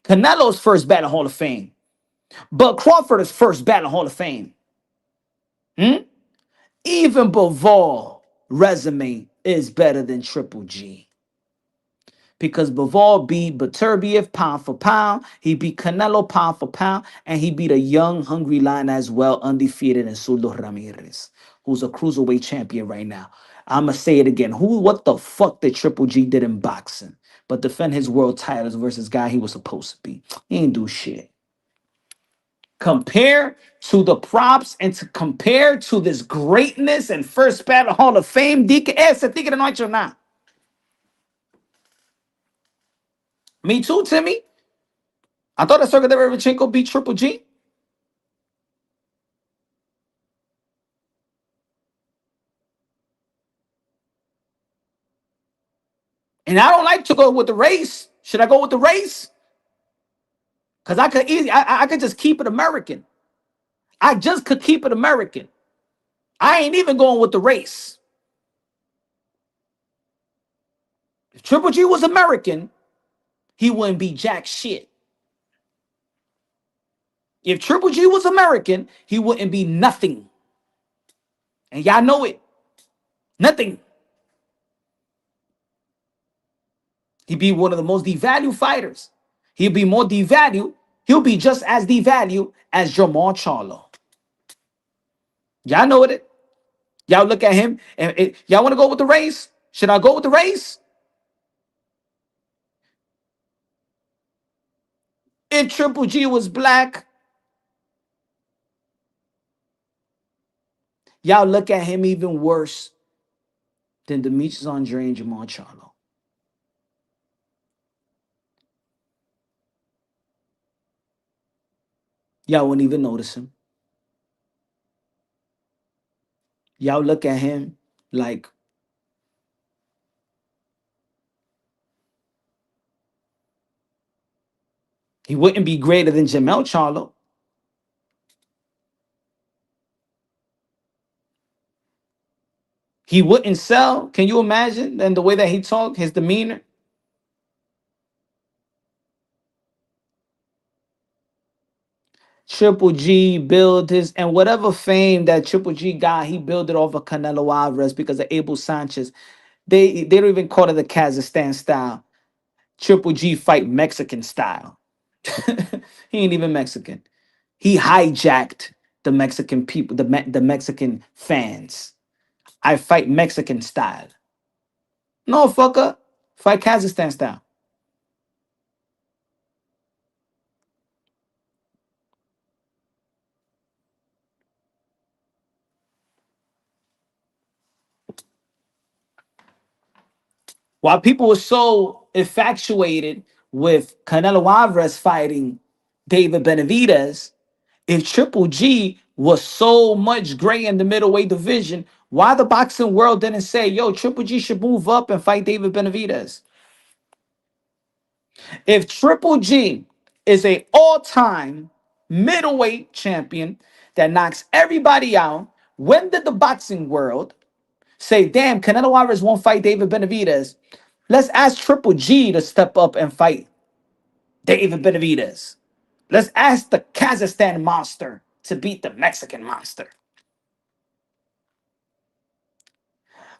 Canelo's first battle Hall of Fame. But Crawford is first battle Hall of Fame. Hmm? Even Bivol resume is better than Triple G. Because Bivol beat Beterbiev pound for pound. He beat Canelo pound for pound. And he beat a young, hungry lion as well, undefeated in Suldo Ramirez, who's a cruiserweight champion right now. I'm going to say it again. What the fuck did Triple G did in boxing? But defend his world titles versus guy he was supposed to be. He ain't do shit. Compare to the props and to compare to this greatness and first battle Hall of Fame. Di que ese tigre no ha hecho nada. Me too, Timmy. I thought that Sergey Derevchenko beat Triple G. And I don't like to go with the race. Should I go with the race? Because I could just keep it American. I just could keep it American. I ain't even going with the race. If Triple G was American, he wouldn't be jack shit. If Triple G was American, he wouldn't be nothing. And y'all know it. Nothing. He'd be one of the most devalued fighters. He'll be more devalued. He'll be just as devalued as Jamal Charlo. Y'all know it. Y'all look at him and y'all want to go with the race? Should I go with the race? If Triple G was black, y'all look at him even worse than Demetrius Andre and Jamal Charlo. Y'all wouldn't even notice him. Y'all look at him like he wouldn't be greater than Jamel Charlo. He wouldn't sell. Can you imagine? And the way that he talked, his demeanor. Triple G build his and whatever fame that Triple G got, he built it off of Canelo Alvarez because of Abel Sanchez. They don't even call it the Kazakhstan style. Triple G fight Mexican style. He ain't even Mexican. He hijacked the Mexican people, the Mexican fans. I fight Mexican style. No fucker, fight Kazakhstan style. While people were so infatuated with Canelo Alvarez fighting David Benavidez, if Triple G was so much gray in the middleweight division, why the boxing world didn't say, yo, Triple G should move up and fight David Benavidez? If Triple G is a all-time middleweight champion that knocks everybody out, when did the boxing world say, damn, Canelo Alvarez won't fight David Benavidez? Let's ask Triple G to step up and fight David Benavidez. Let's ask the Kazakhstan monster to beat the Mexican monster.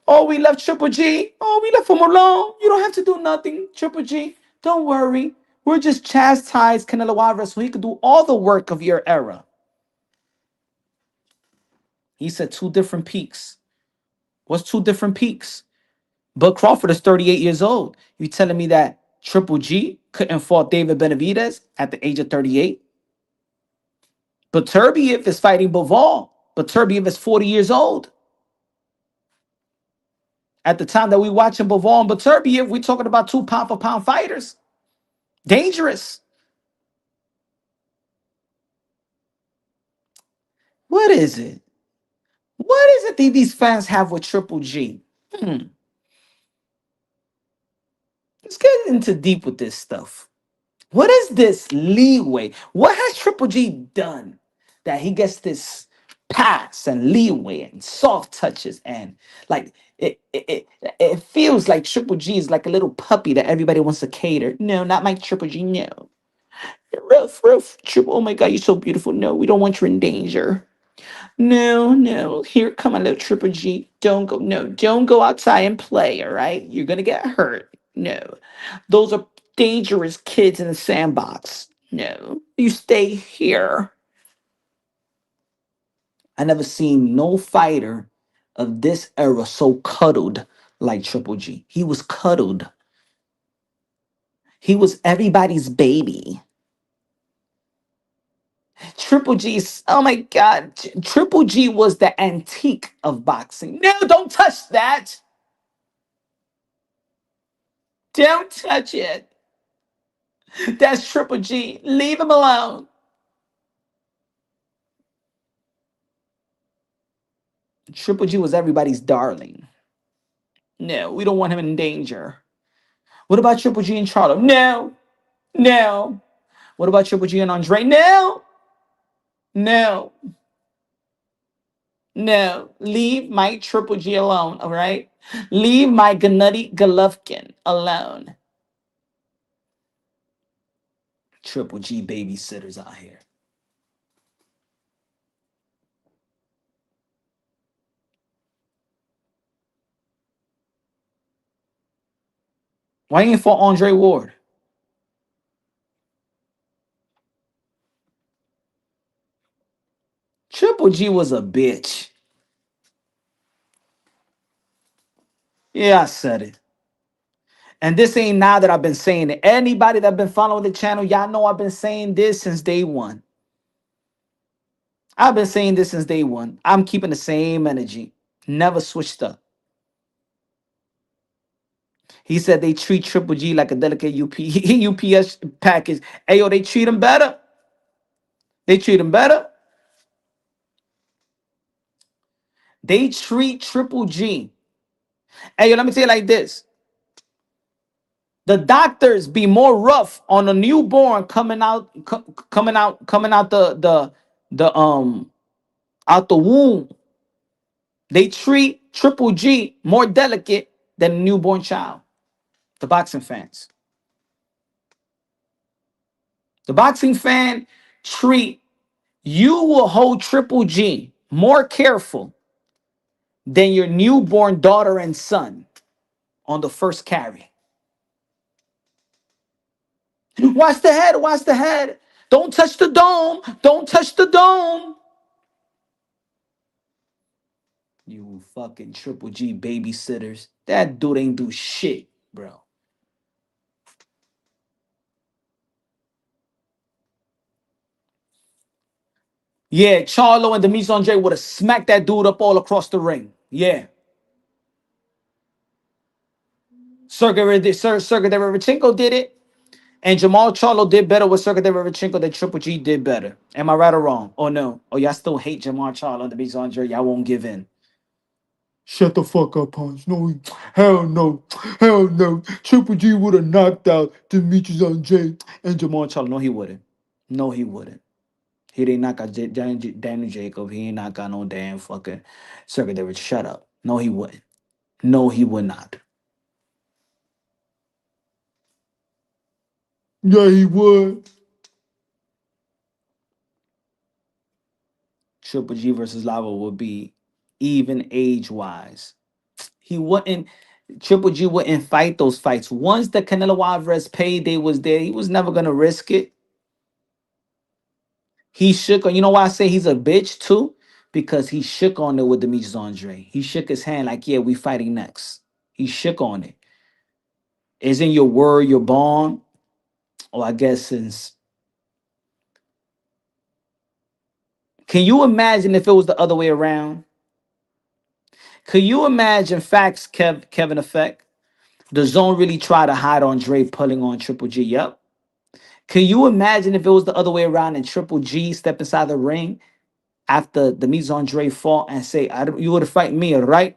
Oh, we left Triple G. Oh, we left him alone. You don't have to do nothing, Triple G. Don't worry. We're just chastised Canelo Alvarez so he could do all the work of your era. He said two different peaks. What's two different peaks? Bud Crawford is 38 years old. You telling me that Triple G couldn't fought David Benavidez at the age of 38? But Turbiev is fighting Bivol. But Turbiev is 40 years old. At the time that we watching Bivol and Baturbiev, we're talking about two pound for pound fighters. Dangerous. What is it? What is it that these fans have with Triple G? Let's get into deep with this stuff. What is this leeway? What has Triple G done that he gets this pass and leeway and soft touches and like it feels like Triple G is like a little puppy that everybody wants to cater. No, not my Triple G. No, rough, rough, Triple. Oh my God, you're so beautiful. No, we don't want you in danger. No, no. Here, come on, little Triple G. Don't go. No, don't go outside and play. All right, you're gonna get hurt. No, those are dangerous kids in the sandbox. No, you stay here. I never seen no fighter of this era so cuddled like Triple G. He was cuddled. He was everybody's baby. Triple G's, oh my God. Triple G was the antique of boxing. No, don't touch that. Don't touch it. That's Triple G. Leave him alone. Triple G was everybody's darling. No, we don't want him in danger. What about Triple G and Charlo? No, no. What about Triple G and Andre? No, no, no. Leave my Triple G alone, all right? Leave my Gennady Golovkin alone. Triple G babysitters out here. Why ain't for Andre Ward? Triple G was a bitch. Yeah, I said it. And this ain't now that I've been saying it. Anybody that been following the channel, y'all know I've been saying this since day one. I've been saying this since day one. I'm keeping the same energy. Never switched up. He said they treat Triple G like a delicate UPS package. Hey, yo, they treat him better. They treat him better. They treat Triple G. Hey, yo, let me say it like this. The doctors be more rough on a newborn coming out the out the womb. They treat Triple G more delicate than a newborn child. The boxing fans. The boxing fan treat you will hold Triple G more careful than your newborn daughter and son on the first carry. Watch the head, watch the head. Don't touch the dome. Don't touch the dome. You fucking Triple G babysitters. That dude ain't do shit, bro. Yeah, Charlo and Demise Andre would have smacked that dude up all across the ring. Yeah. Sergey Derevchenko did it. And Jamal Charlo did better with Sergey Derevchenko than Triple G did better. Am I right or wrong? Oh, no. Oh, y'all still hate Jamal Charlo and Demise Andre. Y'all won't give in. Shut the fuck up, Punch. No, hell no. Hell no. Triple G would have knocked out Demetrius Andre and Jamal Charlo. No, he wouldn't. No, he wouldn't. He didn't knock out Danny Jacob. He ain't knock out no damn fucking Circuit David. Shut up. No, he wouldn't. No, he would not. Yeah, he would. Triple G versus Lava would be even age wise. He wouldn't. Triple G wouldn't fight those fights. Once the Canelo Alvarez payday was there, he was never gonna risk it. He shook on. You know why I say he's a bitch too? Because he shook on it with Demetrius Andre. He shook his hand like, yeah, we fighting next. He shook on it. Isn't your word your bond? Or I guess since. Can you imagine if it was the other way around? Could you imagine facts, Kevin Effect? The zone really tried to hide Andre pulling on Triple G. Yep. Can you imagine if it was the other way around and Triple G stepped inside the ring after the Mise Andre fought and say, you would have fight me, right?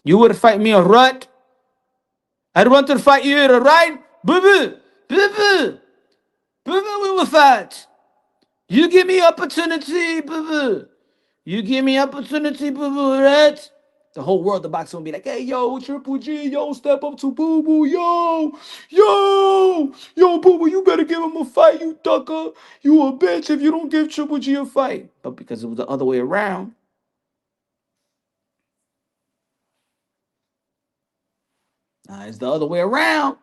You would have fight me, right? I want to fight you, right? Boo-boo, boo-boo, boo-boo, we will fight. You give me opportunity, boo-boo. You give me opportunity, boo-boo, right? The whole world, the boxer will be like, hey, yo, Triple G, yo, step up to boo-boo, yo, boo-boo, you better give him a fight, you ducker. You a bitch if you don't give Triple G a fight. But because it was the other way around, it's the other way around.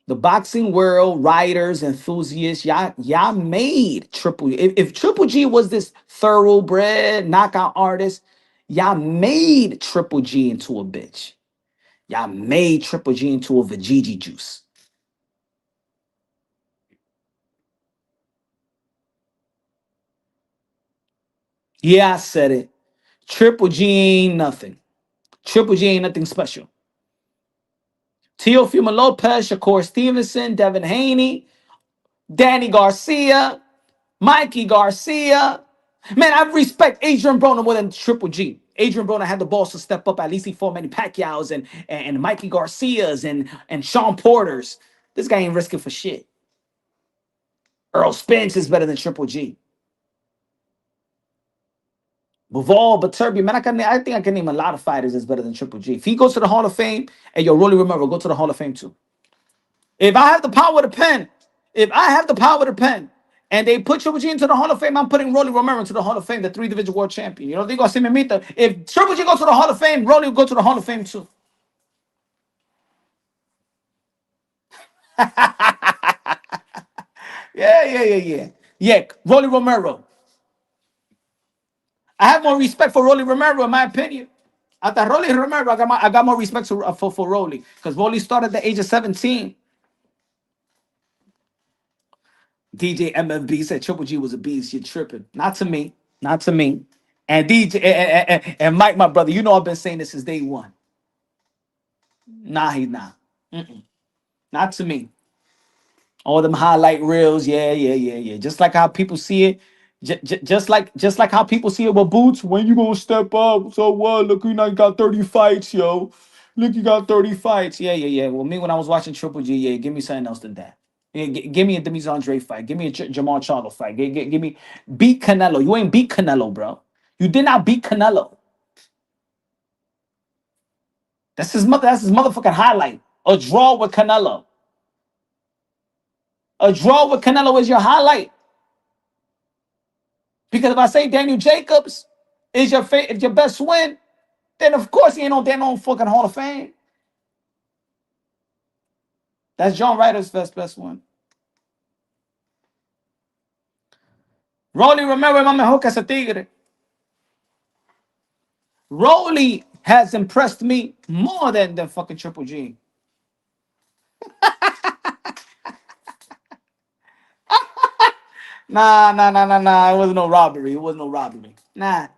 The boxing world, writers, enthusiasts, y'all made Triple. If Triple G was this thoroughbred knockout artist, y'all made Triple G into a bitch. Y'all made Triple G into a Veggie juice. Yeah, I said it. Triple G ain't nothing. Triple G ain't nothing special. Teofimo Lopez, Shakur Stevenson, Devin Haney, Danny Garcia, Mikey Garcia. Man, I respect Adrian Broner more than Triple G. Adrian Broner had the balls to step up. At least he fought many Pacquiao's and Mikey Garcias and Sean Porters. This guy ain't risking for shit. Earl Spence is better than Triple G. Bivol, Baturbi, man, I think I can name a lot of fighters that's better than Triple G. If he goes to the Hall of Fame, and yo, Rolly Romero, go to the Hall of Fame too. If I have the power to pen, if I have the power to pen, and they put Triple G into the Hall of Fame, I'm putting Rolly Romero into the Hall of Fame, the three-division world champion. You know, they go see me meet them. If Triple G goes to the Hall of Fame, Rolly will go to the Hall of Fame too. Yeah. Yeah, Rolly Romero. I have more respect for Rolly Romero, in my opinion. After Rolly Romero, I got more respect for Rolly because Rolly started at the age of 17. DJ MFB said Triple G was a beast. You're tripping. Not to me. Not to me. And DJ and Mike, my brother, you know I've been saying this since day one. Nah, he's not. Not to me. All them highlight reels, yeah. Just like how people see it, just like how people see it with Boots. When you gonna step up? So what? Look, you now got 30 fights, yo. Look, you got 30 fights. Yeah. Well, me when I was watching Triple G, yeah, give me something else than that. Yeah, give me a Demis Andre fight. Give me a Jamal Charlo fight. Give me beat Canelo. You ain't beat Canelo, bro. You did not beat Canelo. That's his mother. That's his motherfucking highlight. A draw with Canelo. A draw with Canelo is your highlight. Because if I say Daniel Jacobs is your best win, then of course he ain't on damn fucking Hall of Fame. That's John Ryder's best one. Rolly Romero es mejor que ese tigre. Rolly has impressed me more than fucking Triple G. Nah. It was no robbery. It was no robbery. Nah,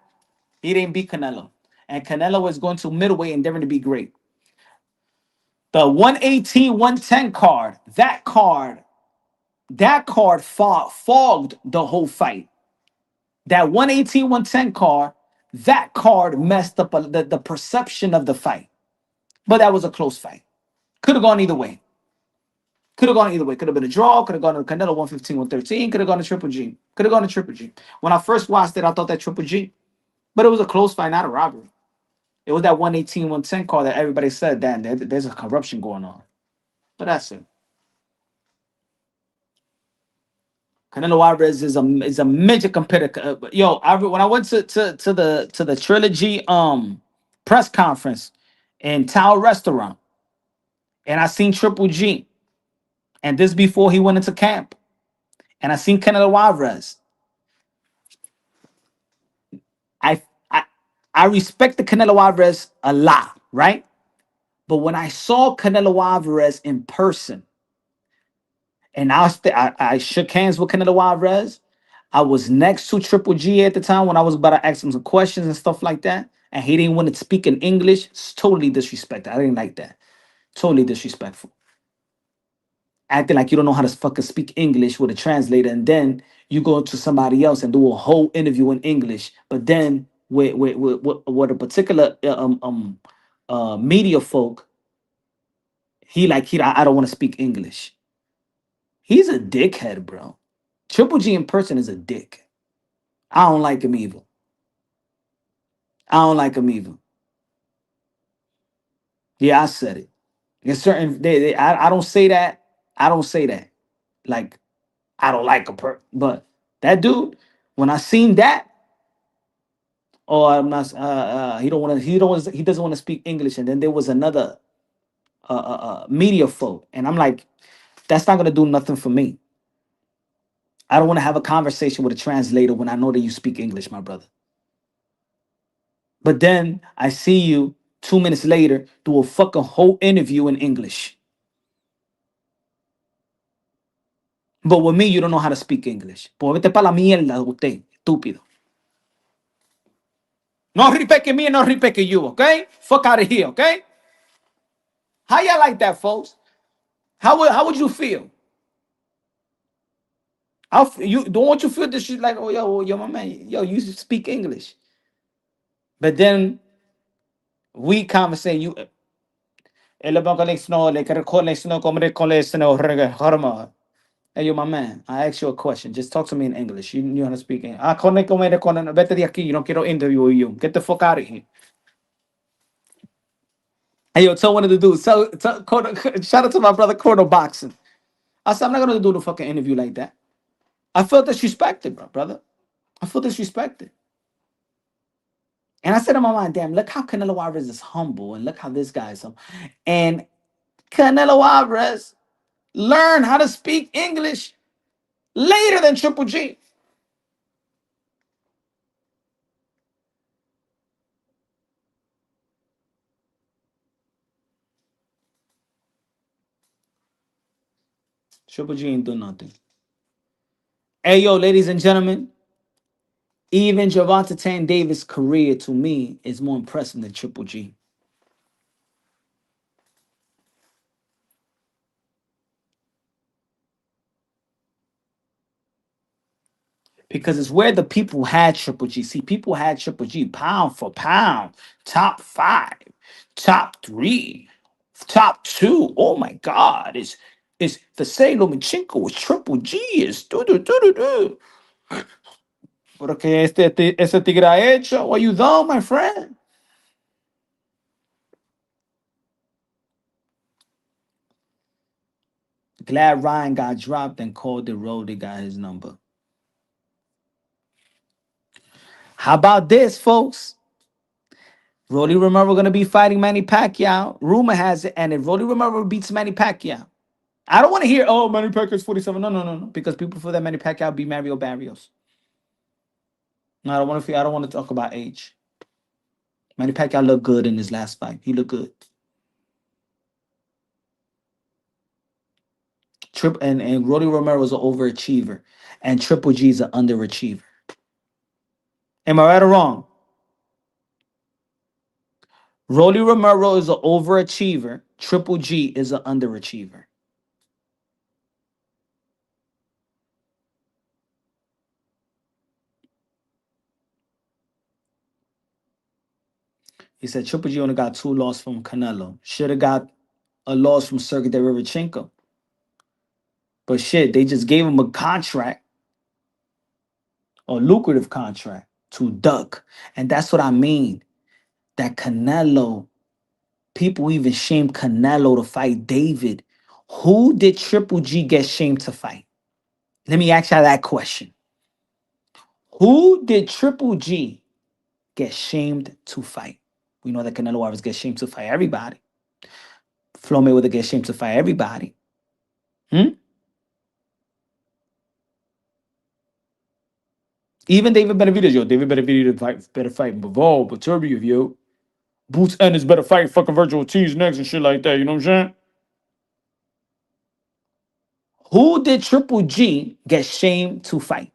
he didn't beat Canelo. And Canelo is going to middleweight endeavoring to be great. The 118, 110 card, that card fogged the whole fight. That 118, 110 card, that card messed up the perception of the fight. But that was a close fight. Could have gone either way. Could have gone either way. Could have been a draw. Could have gone to Canelo 115, 113. Could have gone to Triple G. Could have gone to Triple G. When I first watched it, I thought that Triple G. But it was a close fight, not a robbery. It was that 118, 110 card that everybody said, damn, there's a corruption going on. But that's it. Canelo Alvarez is a major competitor. Yo, when I went to the trilogy press conference in Tao Restaurant, and I seen Triple G, and this before he went into camp, and I seen Canelo Alvarez. I I I respect the Canelo Alvarez a lot, right? But when I saw Canelo Alvarez in person, and I shook hands with Canelo Alvarez. I was next to Triple G at the time when I was about to ask him some questions and stuff like that. And he didn't want to speak in English. It's totally disrespectful. I didn't like that. Totally disrespectful. Acting like you don't know how to fucking speak English with a translator, and then you go to somebody else and do a whole interview in English. But then with a particular media folk, I don't want to speak English. He's a dickhead, bro. Triple G in person is a dick. I don't like him either. I don't like him either. Yeah, I said it. There's certain I don't say that. I don't say that. Like I don't like a but that dude, when I seen that, oh, I'm not. He don't want to. He don't. He doesn't want to speak English. And then there was another media folk, and I'm like, that's not gonna do nothing for me. I don't want to have a conversation with a translator when I know that you speak English, my brother. But then I see you 2 minutes later do a fucking whole interview in English. But with me, you don't know how to speak English. Pues vete para la mierda usted, estúpido. No repeque me, no repeque you, okay? Fuck out of here, okay? How y'all like that, folks? How would you feel? You don't want you feel this shit like, oh yo, my man, yo, you speak English. But then we conversate, you hey, yo, my man, I asked you a question. Just talk to me in English. You know how to speak English. Vete de aquí. You no quiero interview you. Get the fuck out of here. Hey, yo, tell one of the dudes. Shout out to my brother, Cordo Boxing. I said, I'm not going to do the fucking interview like that. I felt disrespected, brother. I feel disrespected. And I said to my mind, damn, look how Canelo Alvarez is humble. And look how this guy is humble. And Canelo Alvarez learn how to speak English Later than Triple G. Triple G ain't do nothing. Hey, yo, ladies and gentlemen, even Gervonta Tank Davis' career to me is more impressive than Triple G. Because it's where the people had Triple G. See, people had Triple G pound for pound, top five, top three, top two. Oh my God. It's the say Lomachenko is Triple G. Is do do do do do. Porque ese tigre ha hecho. What you done, my friend? Glad Ryan got dropped and called the road. They got his number. How about this, folks? Rolly Romero gonna be fighting Manny Pacquiao. Rumor has it, and if Rolly Romero beats Manny Pacquiao, I don't want to hear, oh, Manny Pacquiao's 47. No, no, no, no. Because people feel that Manny Pacquiao beat Mario Barrios. No, I don't want to talk about age. Manny Pacquiao looked good in his last fight. He looked good. And Rolly Romero is an overachiever. And Triple G is an underachiever. Am I right or wrong? Rolly Romero is an overachiever. Triple G is an underachiever. He said Triple G only got 2 losses from Canelo. Should have got a loss from Sergey Derevchenko. But shit, they just gave him a contract, a lucrative contract, to duck. And that's what I mean. That Canelo, people even shamed Canelo to fight David. Who did Triple G get shamed to fight? Let me ask you that question. Who did Triple G get shamed to fight? We know that Canelo always gets shamed to fight everybody. Flo Mayweather gets shamed to fight everybody. Hmm? Even David Benavidez, yo, David Benavidez better fight Bivol, but Turbiev, yo. Boots Ennis better fight fucking Virtual T's next and shit like that, you know what I'm saying? Who did Triple G get shamed to fight?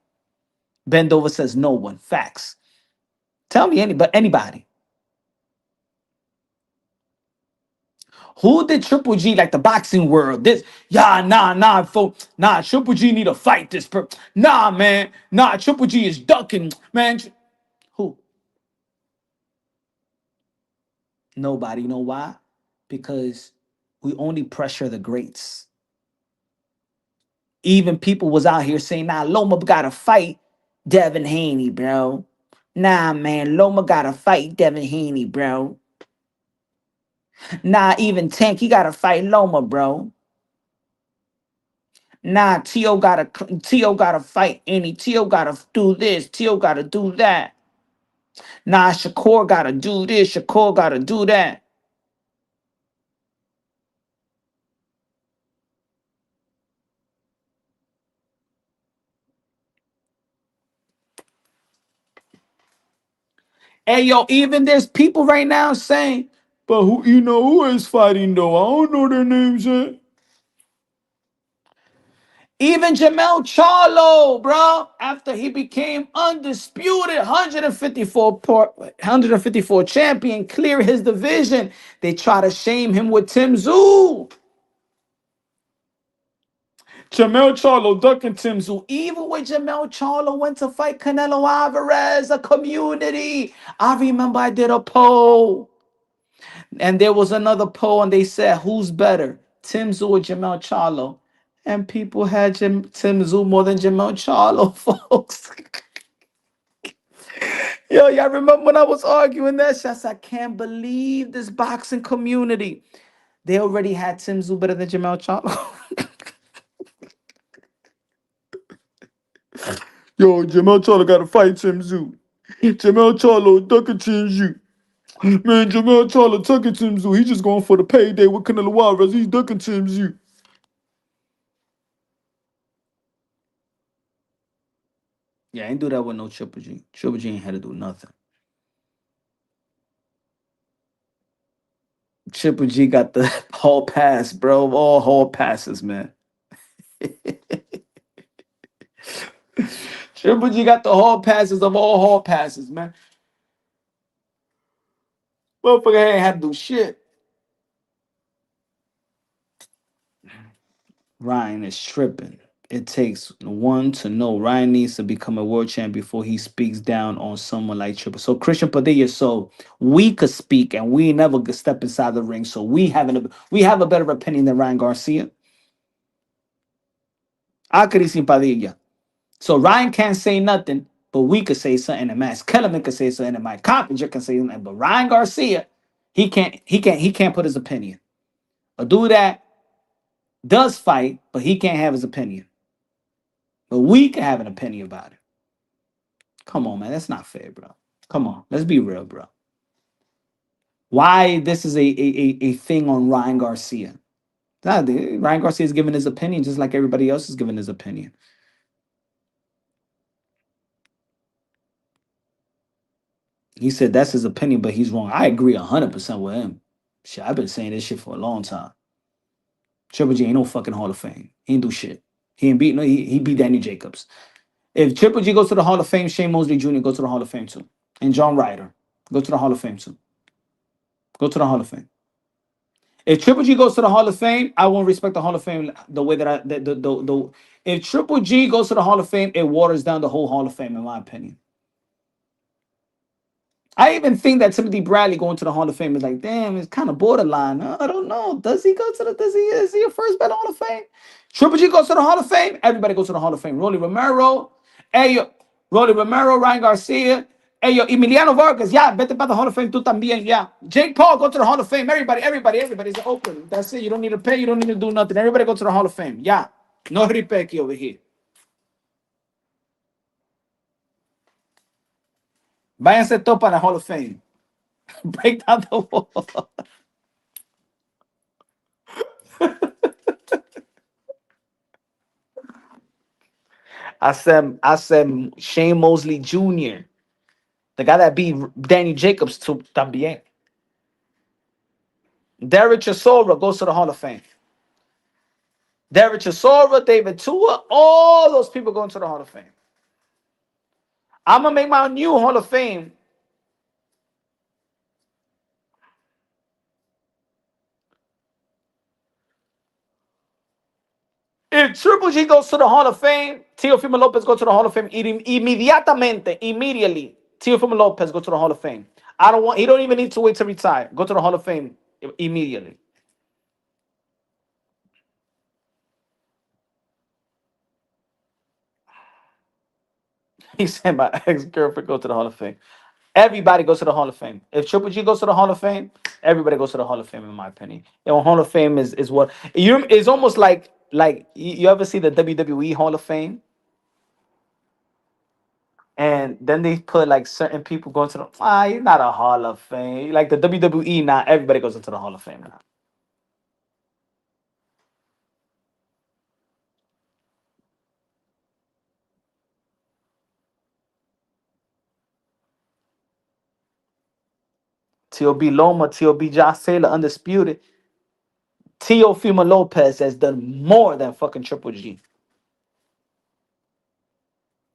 Bendover says no one. Facts. Tell me anybody. Who did Triple G like the boxing world? This, yeah, nah, folks. Nah, Triple G need to fight this. Nah, man. Nah, Triple G is ducking, man. Who? Nobody. You know why? Because we only pressure the greats. Even people was out here saying, nah, Loma gotta fight Devin Haney, bro. Nah, man, Loma gotta fight Devin Haney, bro. Nah, even Tank, he gotta fight Loma, bro. Nah, Tio gotta fight any. Tio gotta do this. Tio gotta do that. Nah, Shakur gotta do this. Shakur gotta do that. Hey, yo, even there's people right now saying, but who is fighting though? I don't know their names yet. Even Jamel Charlo, bro, after he became undisputed 154 champion, clear his division, they try to shame him with Tim Tszyu. Jamel Charlo ducking Tim Tszyu. Even when Jamel Charlo went to fight Canelo Alvarez, a community. I remember I did a poll, and there was another poll, and they said, who's better, Tim Tszyu or Jamel Charlo? And people had Tim Tszyu more than Jamel Charlo, folks. Yo, y'all remember when I was arguing that? Shots, I can't believe this boxing community. They already had Tim Tszyu better than Jamel Charlo. Yo, Jamel Charlo got to fight Tim Tszyu. Jamel Charlo ducking Tim Tszyu. Man, Jamel Charlo tucking Tim Tszyu. He's just going for the payday with Canelo Alvarez. He's ducking Tim Tszyu. Yeah, ain't do that with no Triple G. Triple G ain't had to do nothing. Triple G got the hall pass, bro. All hall passes, man. Triple G got the hall passes of all hall passes, man. Motherfucker ain't had to do shit. Ryan is tripping. It takes one to know. Ryan needs to become a world champ before he speaks down on someone like Triple. So Christian Padilla, so we could speak and we never could step inside the ring. So we have a better opinion than Ryan Garcia. I could see Padilla. So Ryan can't say nothing, but we could say something. And Max Kellerman could say something. And Mike Coppinger can say something. But Ryan Garcia, he can't put his opinion. A dude that does fight, but he can't have his opinion. But we can have an opinion about it. Come on, man. That's not fair, bro. Come on. Let's be real, bro. Why this is a thing on Ryan Garcia? Ryan Garcia is giving his opinion just like everybody else is giving his opinion. He said that's his opinion, but he's wrong. I agree 100% with him. Shit, I've been saying this shit for a long time. Triple G ain't no fucking Hall of Fame. He ain't do shit. He ain't beat no. He beat Danny Jacobs. If Triple G goes to the Hall of Fame, Shane Mosley Jr. goes to the Hall of Fame too, and John Ryder go to the Hall of Fame too. Go to the Hall of Fame. If Triple G goes to the Hall of Fame, I won't respect the Hall of Fame the way that I the if Triple G goes to the Hall of Fame, it waters down the whole Hall of Fame, in my opinion. I even think that Timothy Bradley going to the Hall of Fame is like, damn, it's kind of borderline. I don't know. Does he go to the? Does he? Is he a first ballot Hall of Fame? Triple G goes to the Hall of Fame. Everybody goes to the Hall of Fame. Rolly Romero, hey yo, Rolly Romero, Ryan Garcia, hey yo, Emiliano Vargas, yeah, vete para the Hall of Fame, tú también, yeah. Jake Paul, go to the Hall of Fame. Everybody's open. That's it. You don't need to pay. You don't need to do nothing. Everybody go to the Hall of Fame. Yeah, no ripeki over here. Váyanse todos para the Hall of Fame. Break down the wall. I said Shane Mosley Jr., the guy that beat Danny Jacobs to también. Derek Chisora goes to the Hall of Fame. Derek Chisora, David Tua, all those people going to the Hall of Fame. I'm gonna make my new Hall of Fame. If Triple G goes to the Hall of Fame, Teofimo Lopez goes to the Hall of Fame immediately. Teofimo Lopez go to the Hall of Fame. I don't want. He don't even need to wait to retire. Go to the Hall of Fame immediately. He said my ex-girlfriend go to the Hall of Fame. Everybody goes to the Hall of Fame. If Triple G goes to the Hall of Fame, everybody goes to the Hall of Fame, in my opinion. You know, Hall of Fame is what you. It's almost like you ever see the WWE Hall of Fame, and then they put like certain people going to the. You're not a Hall of Fame. Like the WWE, now everybody goes into the Hall of Fame now. T.O.B. Loma, T.O.B. Josh Taylor, undisputed. Teofimo Lopez has done more than fucking Triple G.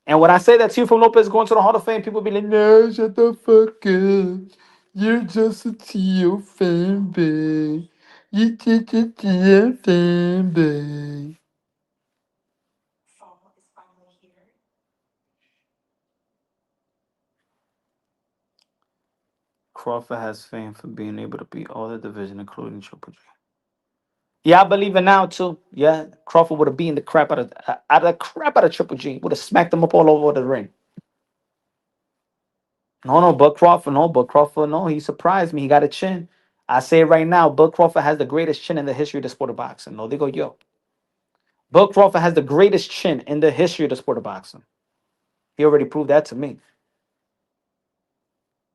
And when I say that Teofimo Lopez is going to the Hall of Fame, people be like, no, shut the fuck up. You're just a Teo fanboy. You just a Teo fanboy. Crawford has fame for being able to beat all the division, including Triple G. Yeah, I believe it now too. Yeah, Crawford would have beaten the crap out of Triple G. Would have smacked him up all over the ring. No, Bud Crawford, no, Bud Crawford, no. He surprised me. He got a chin. I say it right now, Bud Crawford has the greatest chin in the history of the sport of boxing. No, they go, yo. Bud Crawford has the greatest chin in the history of the sport of boxing. He already proved that to me.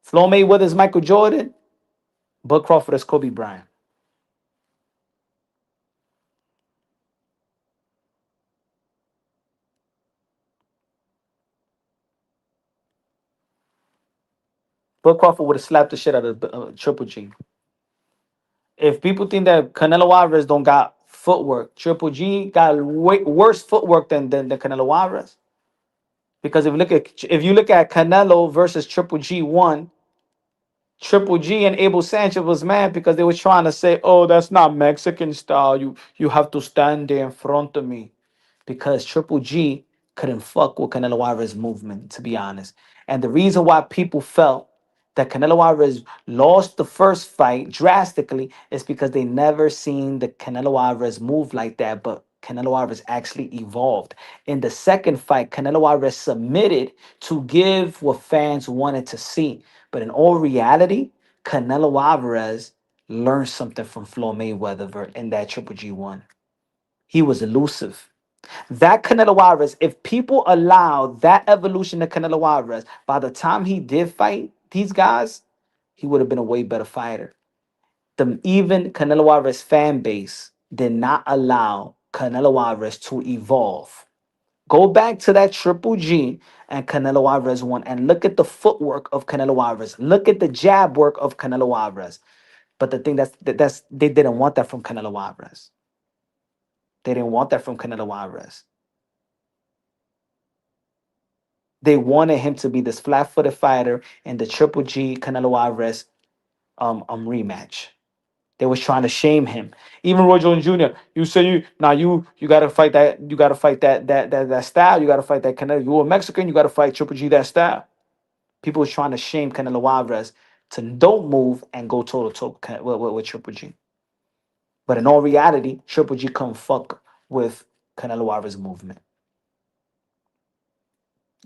Flo Mayweather's Michael Jordan. Bud Crawford is Kobe Bryant. Bud Crawford would have slapped the shit out of Triple G. If people think that Canelo Alvarez don't got footwork, Triple G got way worse footwork than Canelo Alvarez. Because if you look at Canelo versus Triple G one, Triple G and Abel Sanchez was mad because they were trying to say, "Oh, that's not Mexican style. You have to stand there in front of me." Because Triple G couldn't fuck with Canelo Alvarez's movement, to be honest. And the reason why people felt that Canelo Alvarez lost the first fight drastically is because they never seen the Canelo Alvarez move like that, but Canelo Alvarez actually evolved. In the second fight, Canelo Alvarez submitted to give what fans wanted to see. But in all reality, Canelo Alvarez learned something from Floyd Mayweather in that Triple G one. He was elusive. That Canelo Alvarez, if people allow that evolution to Canelo Alvarez, by the time he did fight these guys, he would have been a way better fighter. Even Canelo Alvarez fan base did not allow Canelo Alvarez to evolve. Go back to that Triple G and Canelo Alvarez one and look at the footwork of Canelo Alvarez. Look at the jab work of Canelo Alvarez. But the thing that's they didn't want that from Canelo Alvarez. They didn't want that from Canelo Alvarez. They wanted him to be this flat-footed fighter in the Triple G Canelo Alvarez rematch. They was trying to shame him. Even Roy Jones Jr. You say you gotta fight that style. You gotta fight that Canelo. You a Mexican. You gotta fight Triple G that style. People was trying to shame Canelo Alvarez to don't move and go toe to toe with Triple G. But in all reality, Triple G couldn't fuck with Canelo Alvarez movement.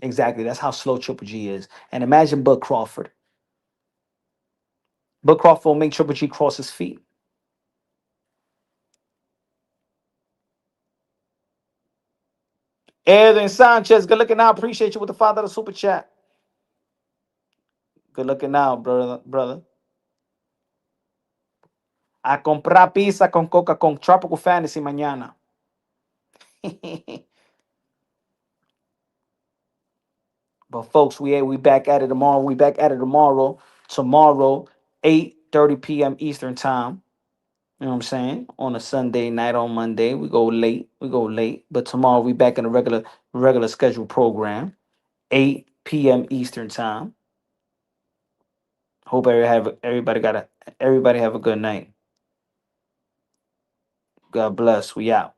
Exactly. That's how slow Triple G is. And imagine Bud Crawford. Bud Crawford will make Triple G cross his feet. Edwin Sanchez, good looking out. Appreciate you with the $5 super chat. Good looking out, brother. A comprar pizza con coca con Tropical Fantasy mañana. But folks, we back at it tomorrow. We back at it tomorrow. Tomorrow, 8:30 p.m. Eastern time. You know what I'm saying? On a Sunday night, on Monday, we go late. We go late. But tomorrow we back in a regular scheduled program. 8 p.m. Eastern time. Hope everybody have a good night. God bless. We out.